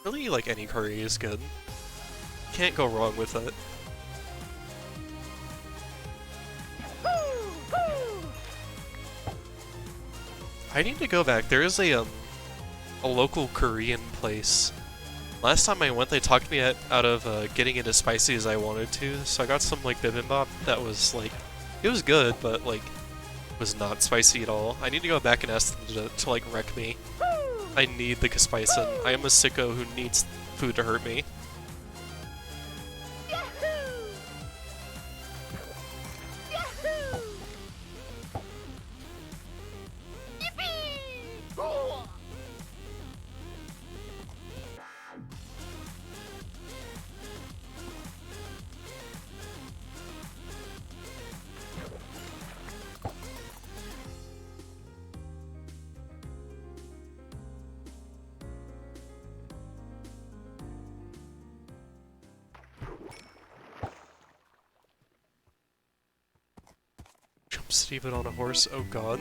Really, like, any curry is good. Can't go wrong with it. I need to go back. There is a local Korean place. Last time I went, they talked me out of getting it as spicy as I wanted to, so I got some like bibimbap that was like, it was good, but like, was not spicy at all. I need to go back and ask them to like wreck me. I need the Kaspicin. I am a sicko who needs food to hurt me. Jump Steven on a horse, oh god.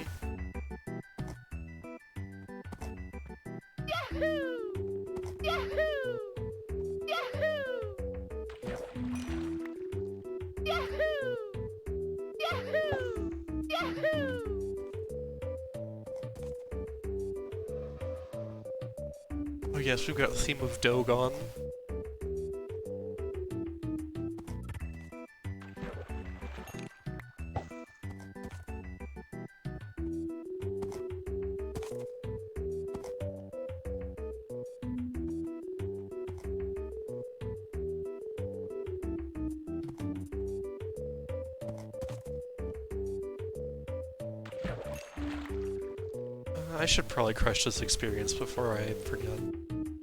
Oh yes, we've got the theme of Dogon. I should probably crush this experience before I forget.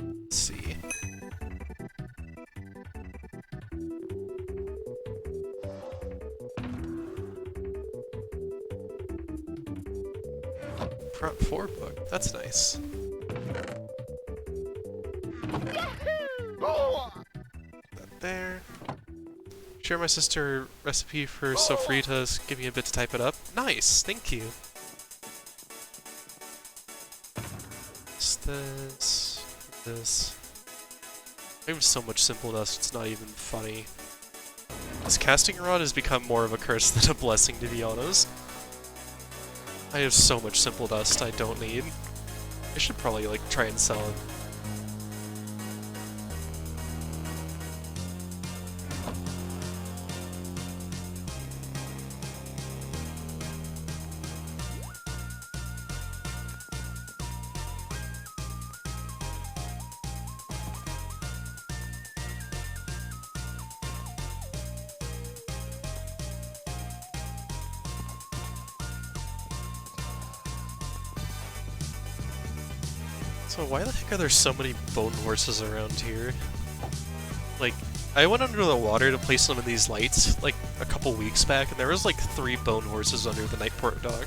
Let's see. Prop 4 book, that's nice. That there. Share my sister recipe for sofritas, give me a bit to type it up. Nice, thank you. This. I have so much simple dust, it's not even funny. This casting rod has become more of a curse than a blessing, to be honest. I have so much simple dust I don't need. I should probably, like, try and sell it. So why the heck are there so many bone horses around here? Like, I went under the water to place some of these lights, like, a couple weeks back, and there was like 3 bone horses under the Nightport dock.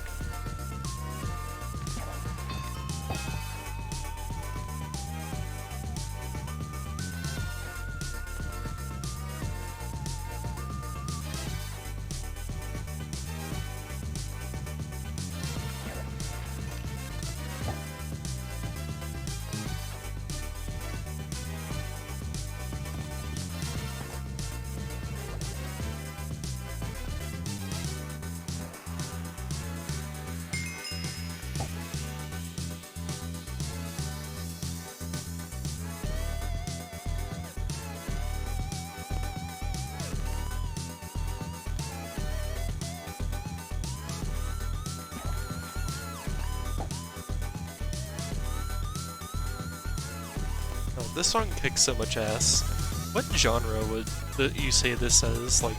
This song kicks so much ass. What genre would you say this as? Like,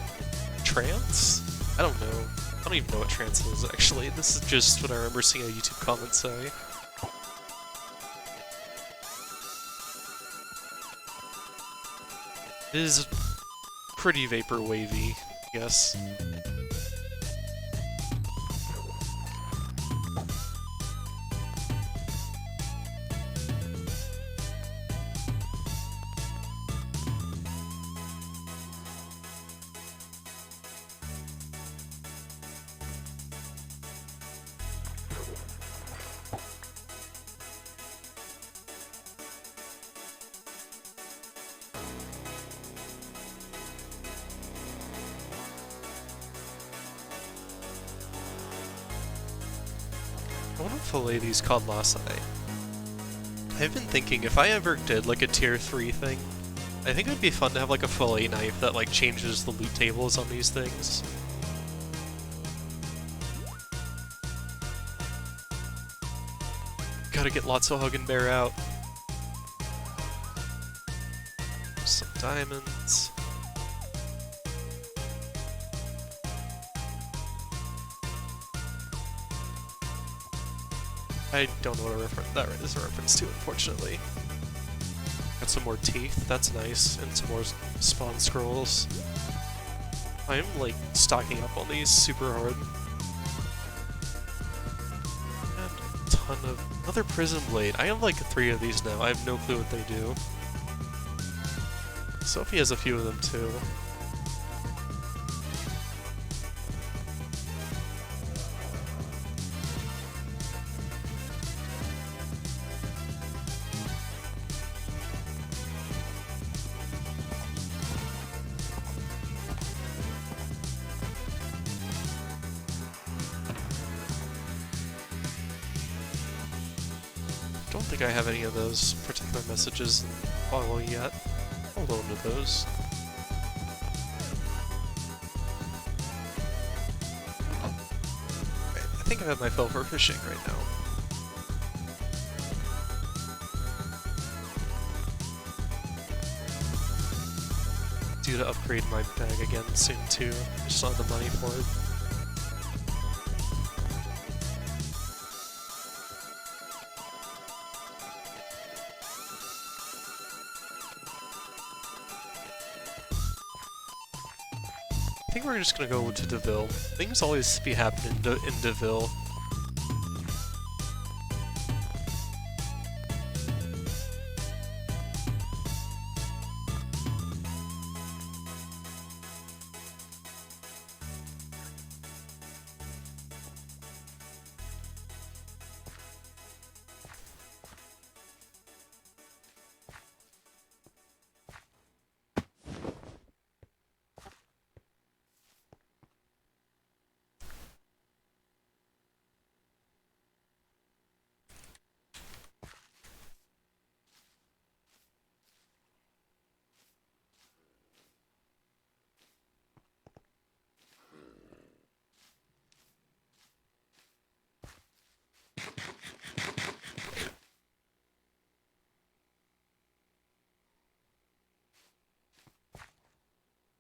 trance? I don't know. I don't even know what trance is, actually. This is just what I remember seeing a YouTube comment say. It is pretty vapor wavy, I guess. want to fillet these colossi. I've been thinking if I ever did like a tier 3 thing, I think it would be fun to have like a fillet knife that like changes the loot tables on these things. Gotta get lots of Hug and Bear out. Some diamonds. I don't know what that is a reference to, unfortunately. Got some more teeth, that's nice, and some more spawn scrolls. I'm like stocking up on these super hard. And a ton of another Prism Blade. I have like 3 of these now. I have no clue what they do. Sophie has a few of them too. I don't think I have any of those particular messages in follow yet. Hold on to those. Okay, I think I have my fill for fishing right now. Due to upgrade my bag again soon too. I just don't have the money for it. I think we're just gonna go to Deville. Things always be happening in Deville.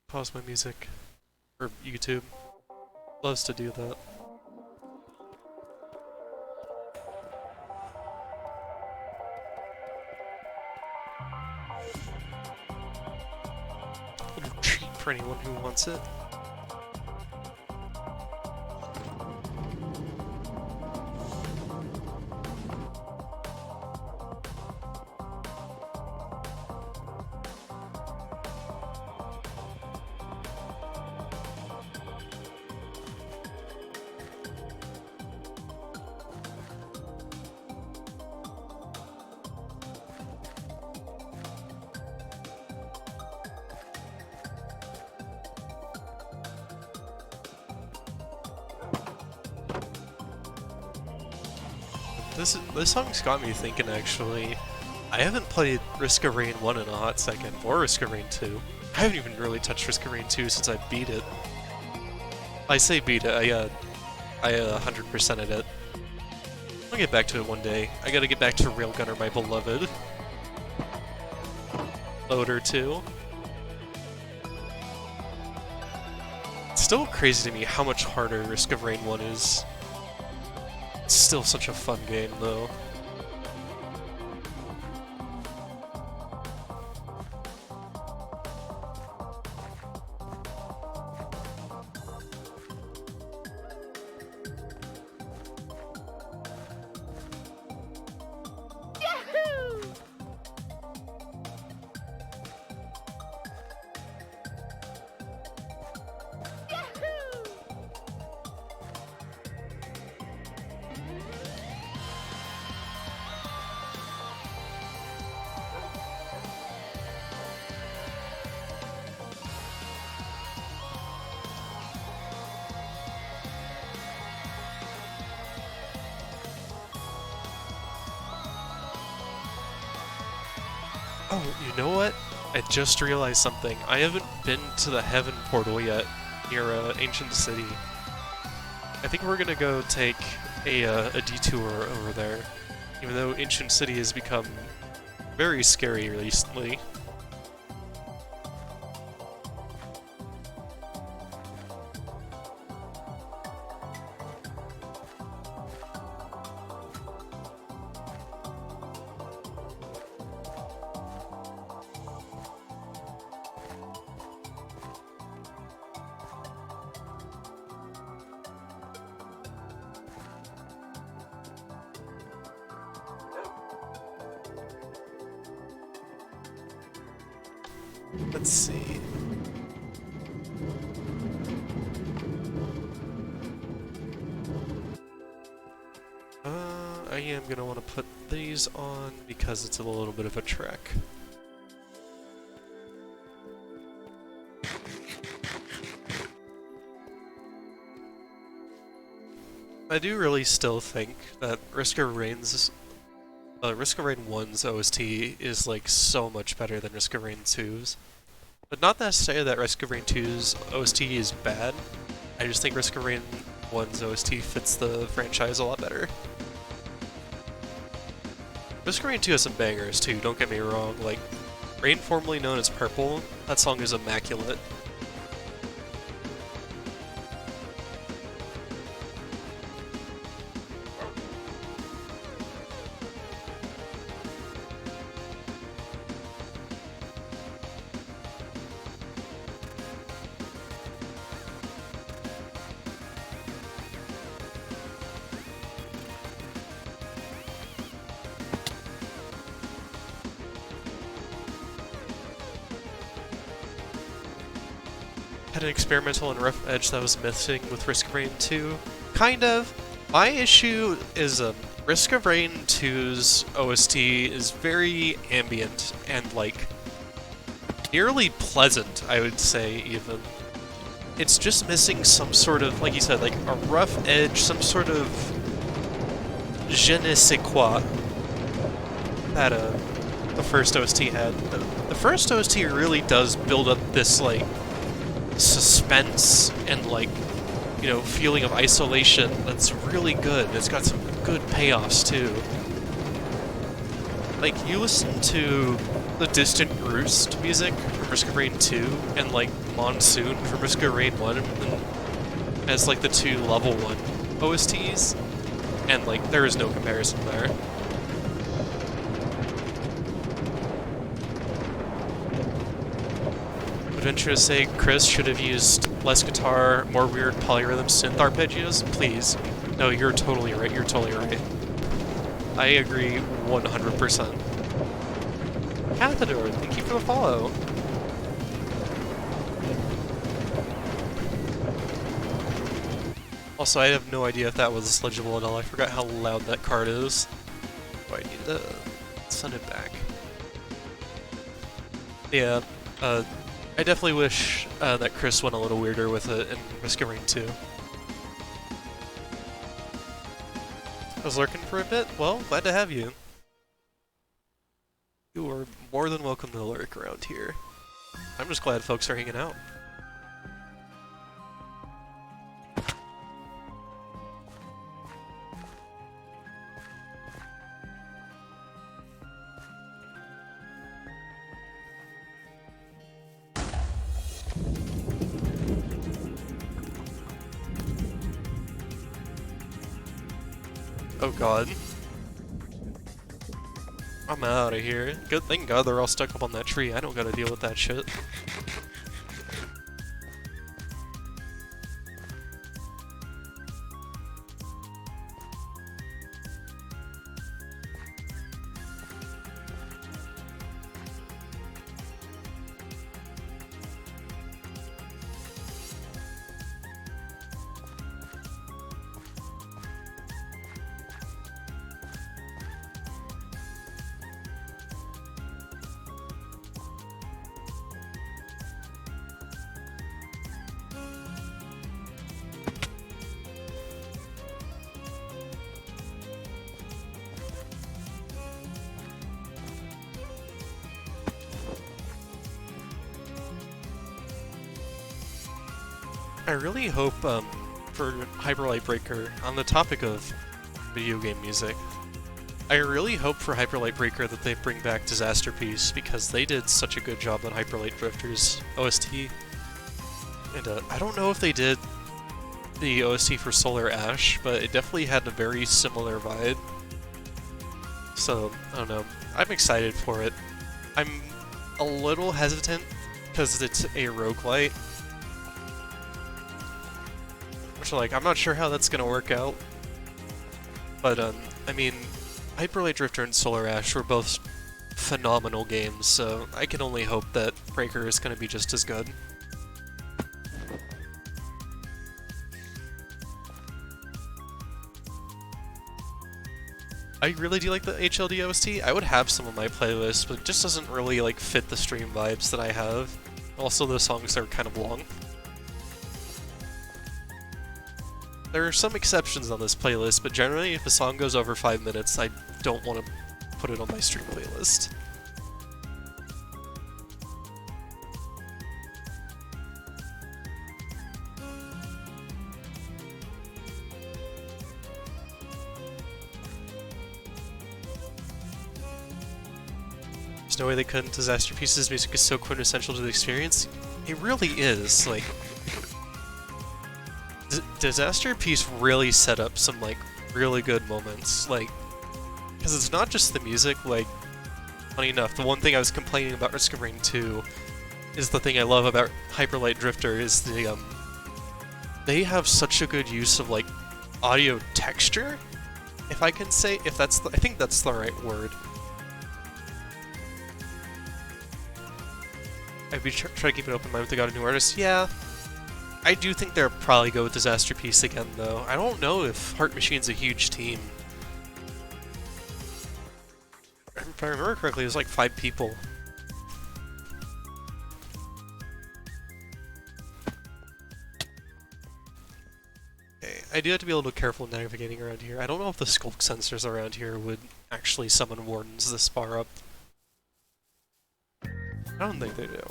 Pause my music. Or YouTube. Loves to do that. A little treat for anyone who wants it. This song's got me thinking, actually. I haven't played Risk of Rain 1 in a hot second, or Risk of Rain 2. I haven't even really touched Risk of Rain 2 since I beat it. I say beat it, I 100%ed it. I'll get back to it one day. I gotta get back to Railgunner, my beloved. Loader 2. It's still crazy to me how much harder Risk of Rain 1 is. It's still such a fun game, though. Oh, you know what? I just realized something. I haven't been to the Heaven portal yet near Ancient City. I think we're gonna go take a detour over there, even though Ancient City has become very scary recently. Let's see. I am gonna want to put these on because it's a little bit of a trek. I do really still think that Risk of Rain 1's OST is like so much better than Risk of Rain 2's. But not to say that Risk of Rain 2's OST is bad. I just think Risk of Rain 1's OST fits the franchise a lot better. Risk of Rain 2 has some bangers too, don't get me wrong. Like, Rain formerly known as Purple, that song is immaculate. Had an experimental and rough edge that was missing with Risk of Rain 2. Kind of. My issue is Risk of Rain 2's OST is very ambient and like nearly pleasant, I would say even. It's just missing some sort of, like you said, like a rough edge, some sort of je ne sais quoi that the first OST had. The first OST really does build up this like suspense and like, you know, feeling of isolation that's really good. It's got some good payoffs too. Like, you listen to the Distant Roost music from Risk of Rain 2 and like Monsoon from Risk of Rain 1 and as like the two level 1 OSTs, and like there is no comparison there. Venture to say Chris should have used less guitar, more weird polyrhythm synth arpeggios? Please. No, you're totally right. You're totally right. I agree 100%. Cathedor, thank you for the follow. Also, I have no idea if that was legible at all. I forgot how loud that card is. Oh, I need to send it back. Yeah, I definitely wish that Chris went a little weirder with it in Risk of Rain 2. I was lurking for a bit? Well, glad to have you. You are more than welcome to lurk around here. I'm just glad folks are hanging out. Oh god. I'm out of here. Good, thank god they're all stuck up on that tree. I don't gotta deal with that shit. I really hope for Hyper Light Breaker, on the topic of video game music, I really hope for Hyper Light Breaker that they bring back Disaster Piece, because they did such a good job on Hyper Light Drifter's OST. And I don't know if they did the OST for Solar Ash, but it definitely had a very similar vibe. So, I don't know. I'm excited for it. I'm a little hesitant because it's a roguelite. Which, like, I'm not sure how that's gonna work out. But, I mean, Hyper Light Drifter and Solar Ash were both phenomenal games, so I can only hope that Breaker is gonna be just as good. I really do like the HLD OST. I would have some on my playlist, but it just doesn't really like fit the stream vibes that I have. Also, the songs are kind of long. There are some exceptions on this playlist, but generally if a song goes over 5 minutes, I don't want to put it on my stream playlist. There's no way they couldn't. Disaster Piece's music is so quintessential to the experience. It really is. Like, Disaster Piece really set up some like really good moments. Like, because it's not just the music. Like, funny enough, the one thing I was complaining about Risk of Rain 2 is the thing I love about Hyper Light Drifter is the they have such a good use of like audio texture. If I can say, if that's I think that's the right word. I'd be try to keep an open mind with the God of New Artists. Yeah, I do think they'll probably go with Disaster Piece again, though. I don't know if Heart Machine's a huge team. If I remember correctly, it was like 5 people. Okay, I do have to be a little careful navigating around here. I don't know if the sculk sensors around here would actually summon wardens this far up. I don't think they do.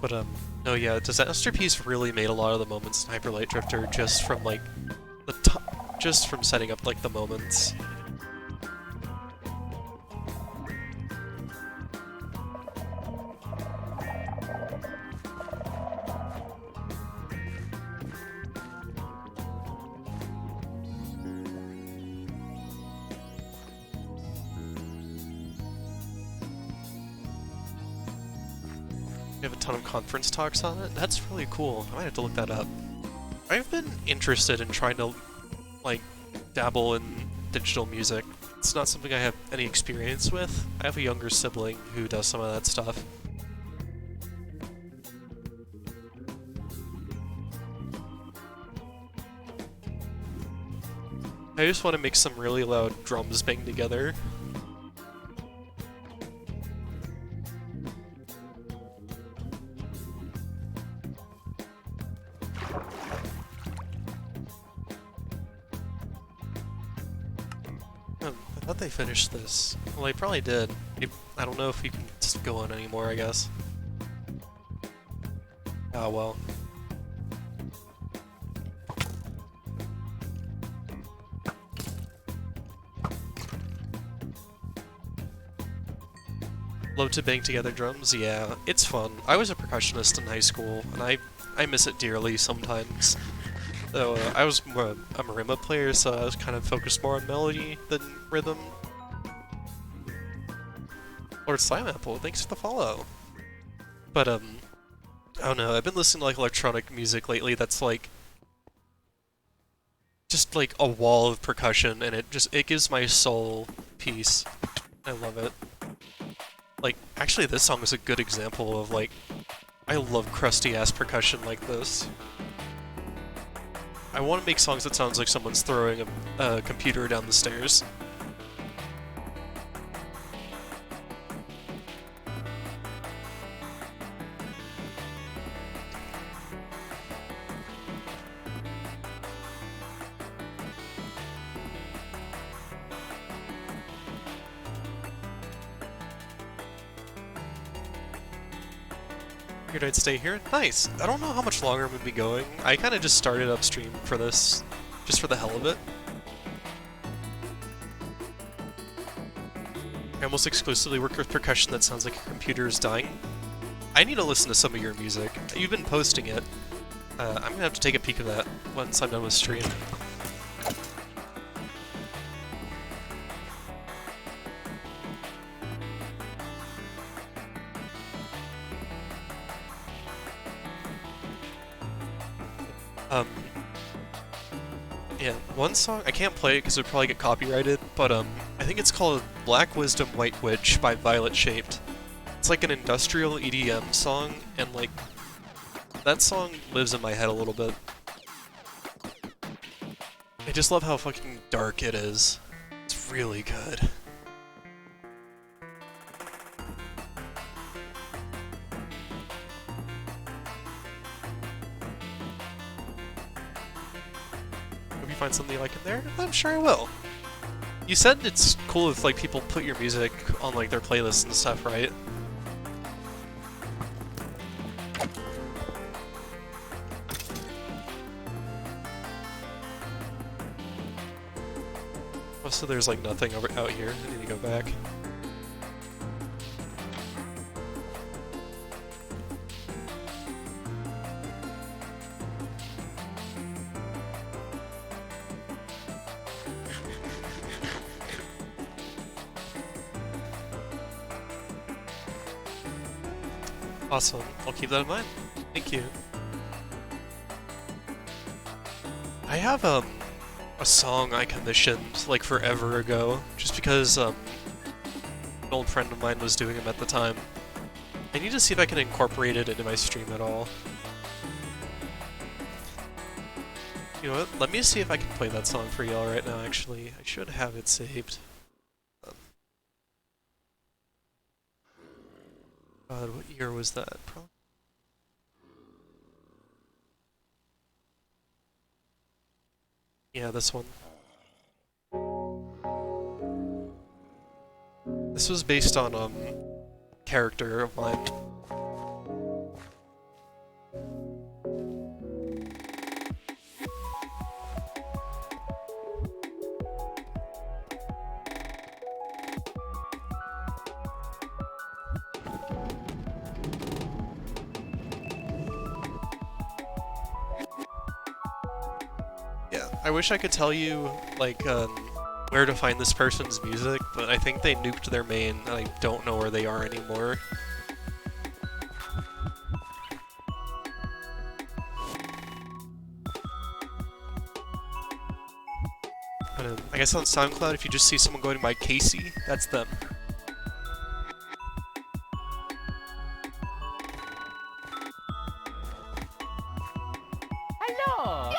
But, no, yeah, Disaster Piece really made a lot of the moments in Hyper Light Drifter just from, like, just from setting up, like, the moments. We have a ton of conference talks on it. That's really cool. I might have to look that up. I've been interested in trying to, like, dabble in digital music. It's not something I have any experience with. I have a younger sibling who does some of that stuff. I just want to make some really loud drums bang together. I thought they finished this. Well, they probably did. I don't know if you can just go on anymore, I guess. Ah, well. Love to bang together drums? Yeah, it's fun. I was a percussionist in high school, and I miss it dearly sometimes. So, I was more a marimba player, so I was kind of focused more on melody than rhythm. Lord Slime Apple, thanks for the follow. But, I don't know, I've been listening to, like, electronic music lately that's, like, just, like, a wall of percussion, and it gives my soul peace. I love it. Like, actually, this song is a good example of, like, I love crusty-ass percussion like this. I want to make songs that sounds like someone's throwing a computer down the stairs. Figured I'd stay here. Nice! I don't know how much longer I'm gonna be going. I kinda just started upstream for this, just for the hell of it. I almost exclusively work with percussion that sounds like your computer is dying. I need to listen to some of your music. You've been posting it. I'm gonna have to take a peek of that once I'm done with stream. Yeah, one song, I can't play it because it would probably get copyrighted, but I think it's called Black Wisdom White Witch by Violet Shaped. It's like an industrial EDM song, and like, that song lives in my head a little bit. I just love how fucking dark it is. It's really good. Hope you find something you like in there. I'm sure I will. You said it's cool if like people put your music on like their playlists and stuff, right? Oh, so there's like nothing over out here. I need to go back. Awesome. I'll keep that in mind. Thank you. I have a song I commissioned like forever ago, just because an old friend of mine was doing them at the time. I need to see if I can incorporate it into my stream at all. You know what? Let me see if I can play that song for y'all right now, actually. I should have it saved. God, what year was that? Probably. Yeah, this one. This was based on character of mine. I wish I could tell you, like, where to find this person's music, but I think they nuked their main, and I don't know where they are anymore. But, I guess on SoundCloud, if you just see someone going by Casey, that's them. Hello!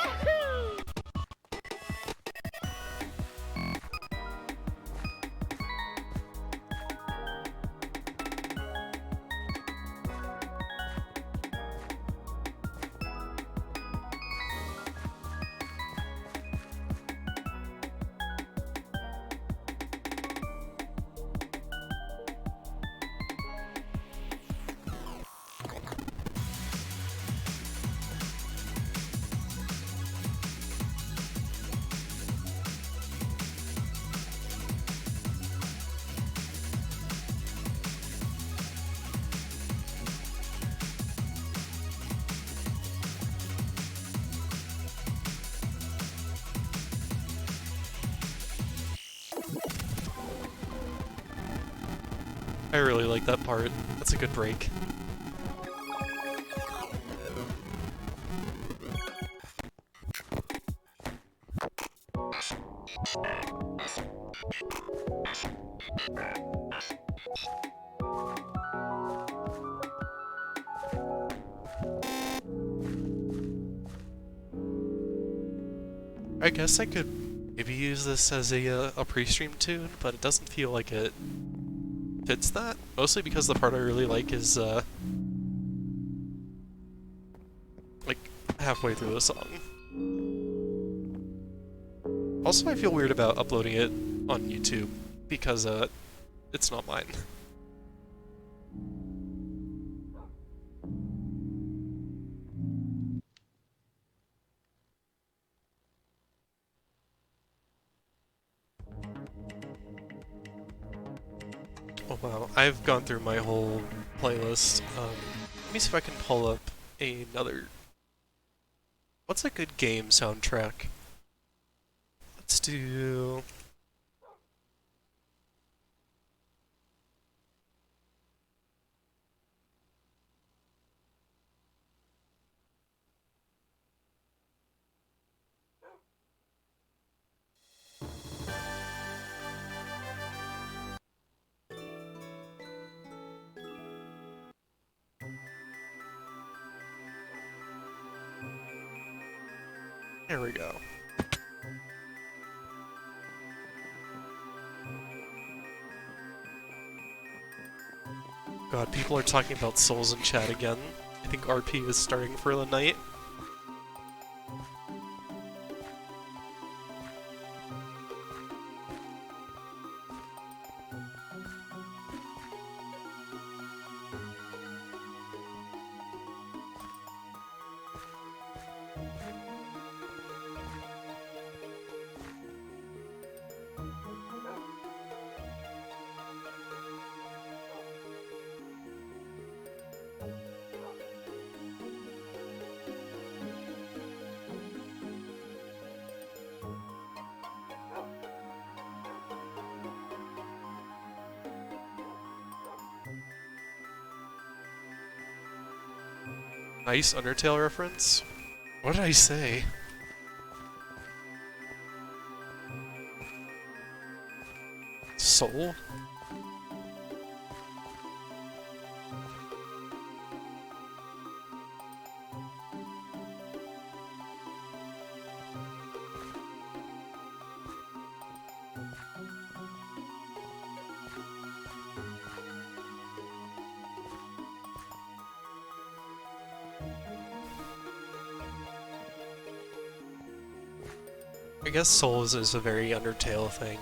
I really like that part. That's a good break. I guess I could maybe use this as a pre-stream tune, but it doesn't feel like it fits that. Mostly because the part I really like is like halfway through the song. Also, I feel weird about uploading it on YouTube because it's not mine. Oh wow, I've gone through my whole playlist. Let me see if I can pull up another... What's a good game soundtrack? Let's do... There we go. God, people are talking about Souls in chat again. I think RP is starting for the night. Nice Undertale reference? What did I say? Soul? I guess Souls is a very Undertale thing.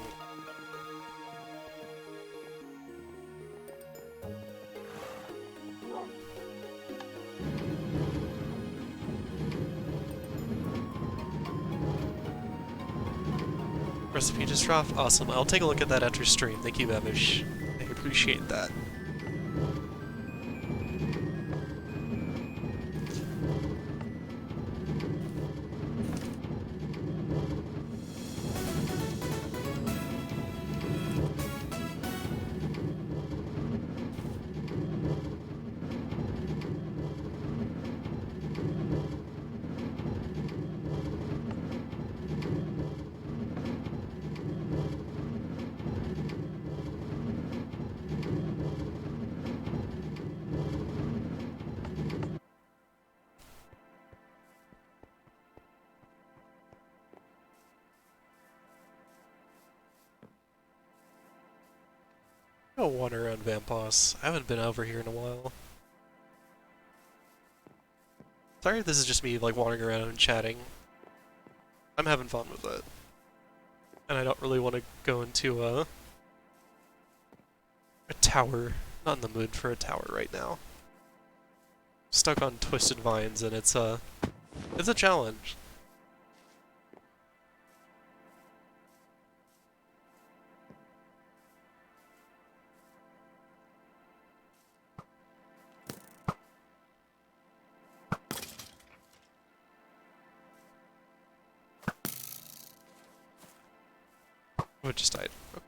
Recipe just dropped? Awesome. I'll take a look at that after stream. Thank you, Bevish. I appreciate that. I'll wander around Vamposs. I haven't been over here in a while. Sorry if this is just me like wandering around and chatting. I'm having fun with it. And I don't really want to go into a tower. Not in the mood for a tower right now. Stuck on Twisted Vines and it's a challenge. Oh, it just died. Okay.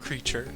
Creature.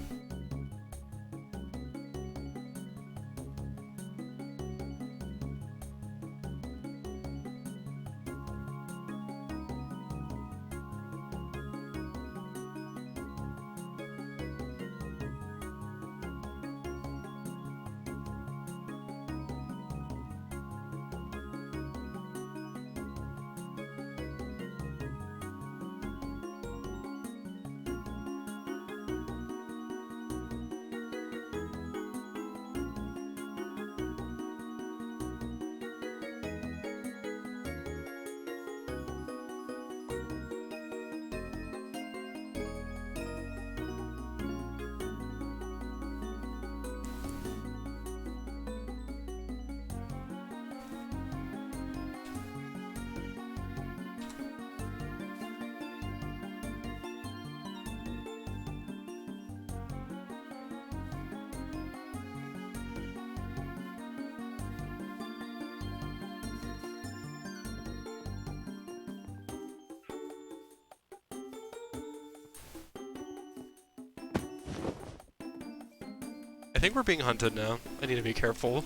I think we're being hunted now. I need to be careful.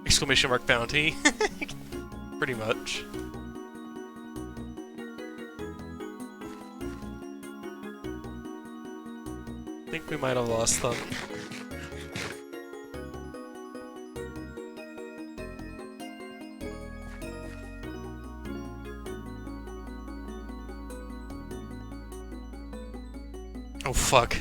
Exclamation mark bounty. Pretty much. I think we might have lost them. Oh fuck.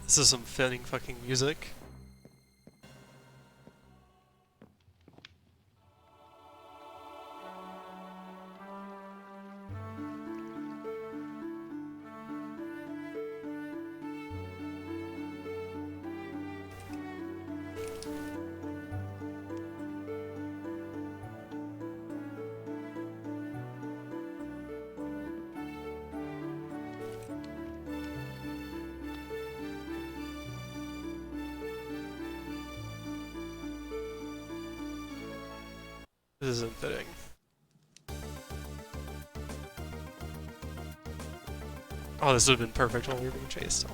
This is some fitting fucking music. This isn't fitting. Oh, this would have been perfect while we were being chased.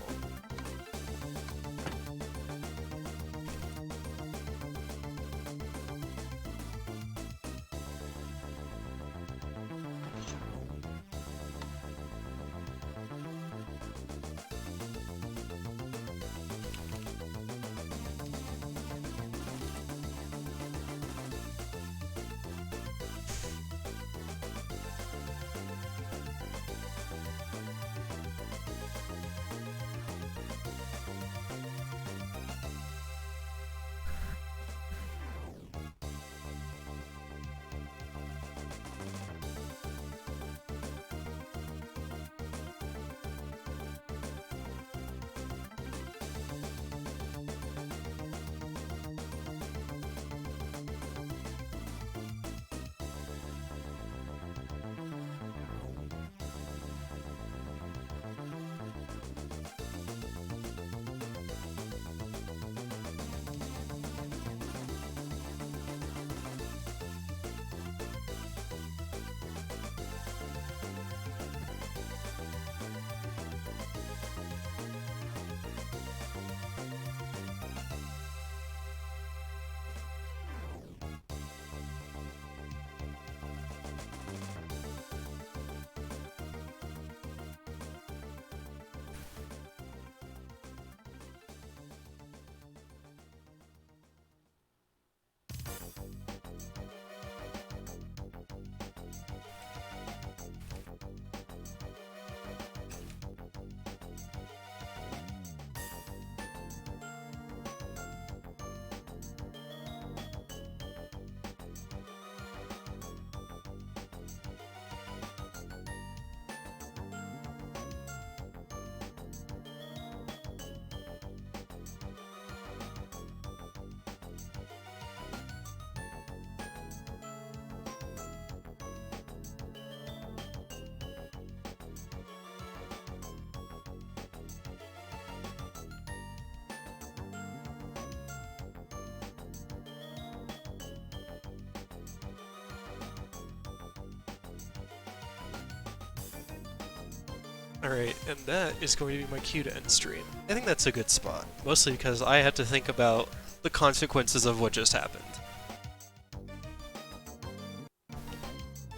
Alright, and that is going to be my cue to end stream. I think that's a good spot, mostly because I had to think about the consequences of what just happened.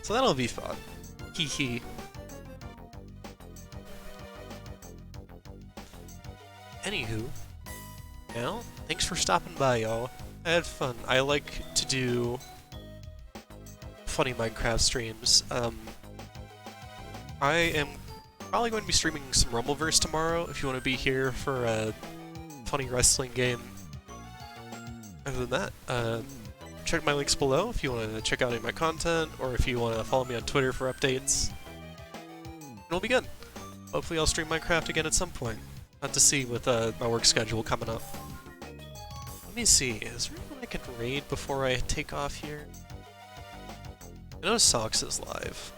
So that'll be fun. Hee hee. Anywho, now, thanks for stopping by, y'all. I had fun. I like to do funny Minecraft streams. I am probably going to be streaming some Rumbleverse tomorrow if you want to be here for a funny wrestling game. Other than that, check my links below if you want to check out any of my content, or if you want to follow me on Twitter for updates. And it'll be good. Hopefully I'll stream Minecraft again at some point. Not to see with my work schedule coming up. Let me see, is there anyone I can raid before I take off here? I know Socks is live.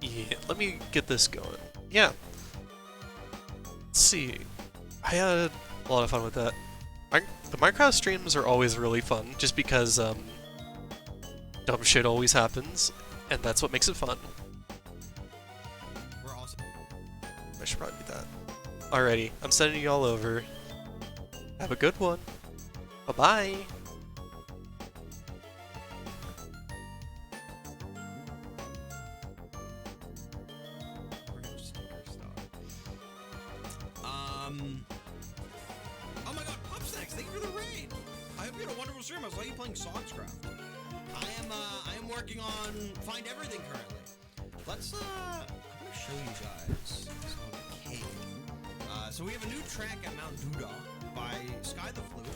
Yeah, let me get this going. Yeah. Let's see. I had a lot of fun with that. The Minecraft streams are always really fun, just because dumb shit always happens, and that's what makes it fun. We're awesome. I should probably do that. Alrighty, I'm sending you all over. Have a good one. Bye-bye. Oh my god, Popstacks, thank you for the raid! I hope you had a wonderful stream. I saw you playing Sockscraft. I am working on Find Everything currently. Let's I'm gonna show you guys some of the cave. So we have a new track at Mount Duda by Sky the Flute.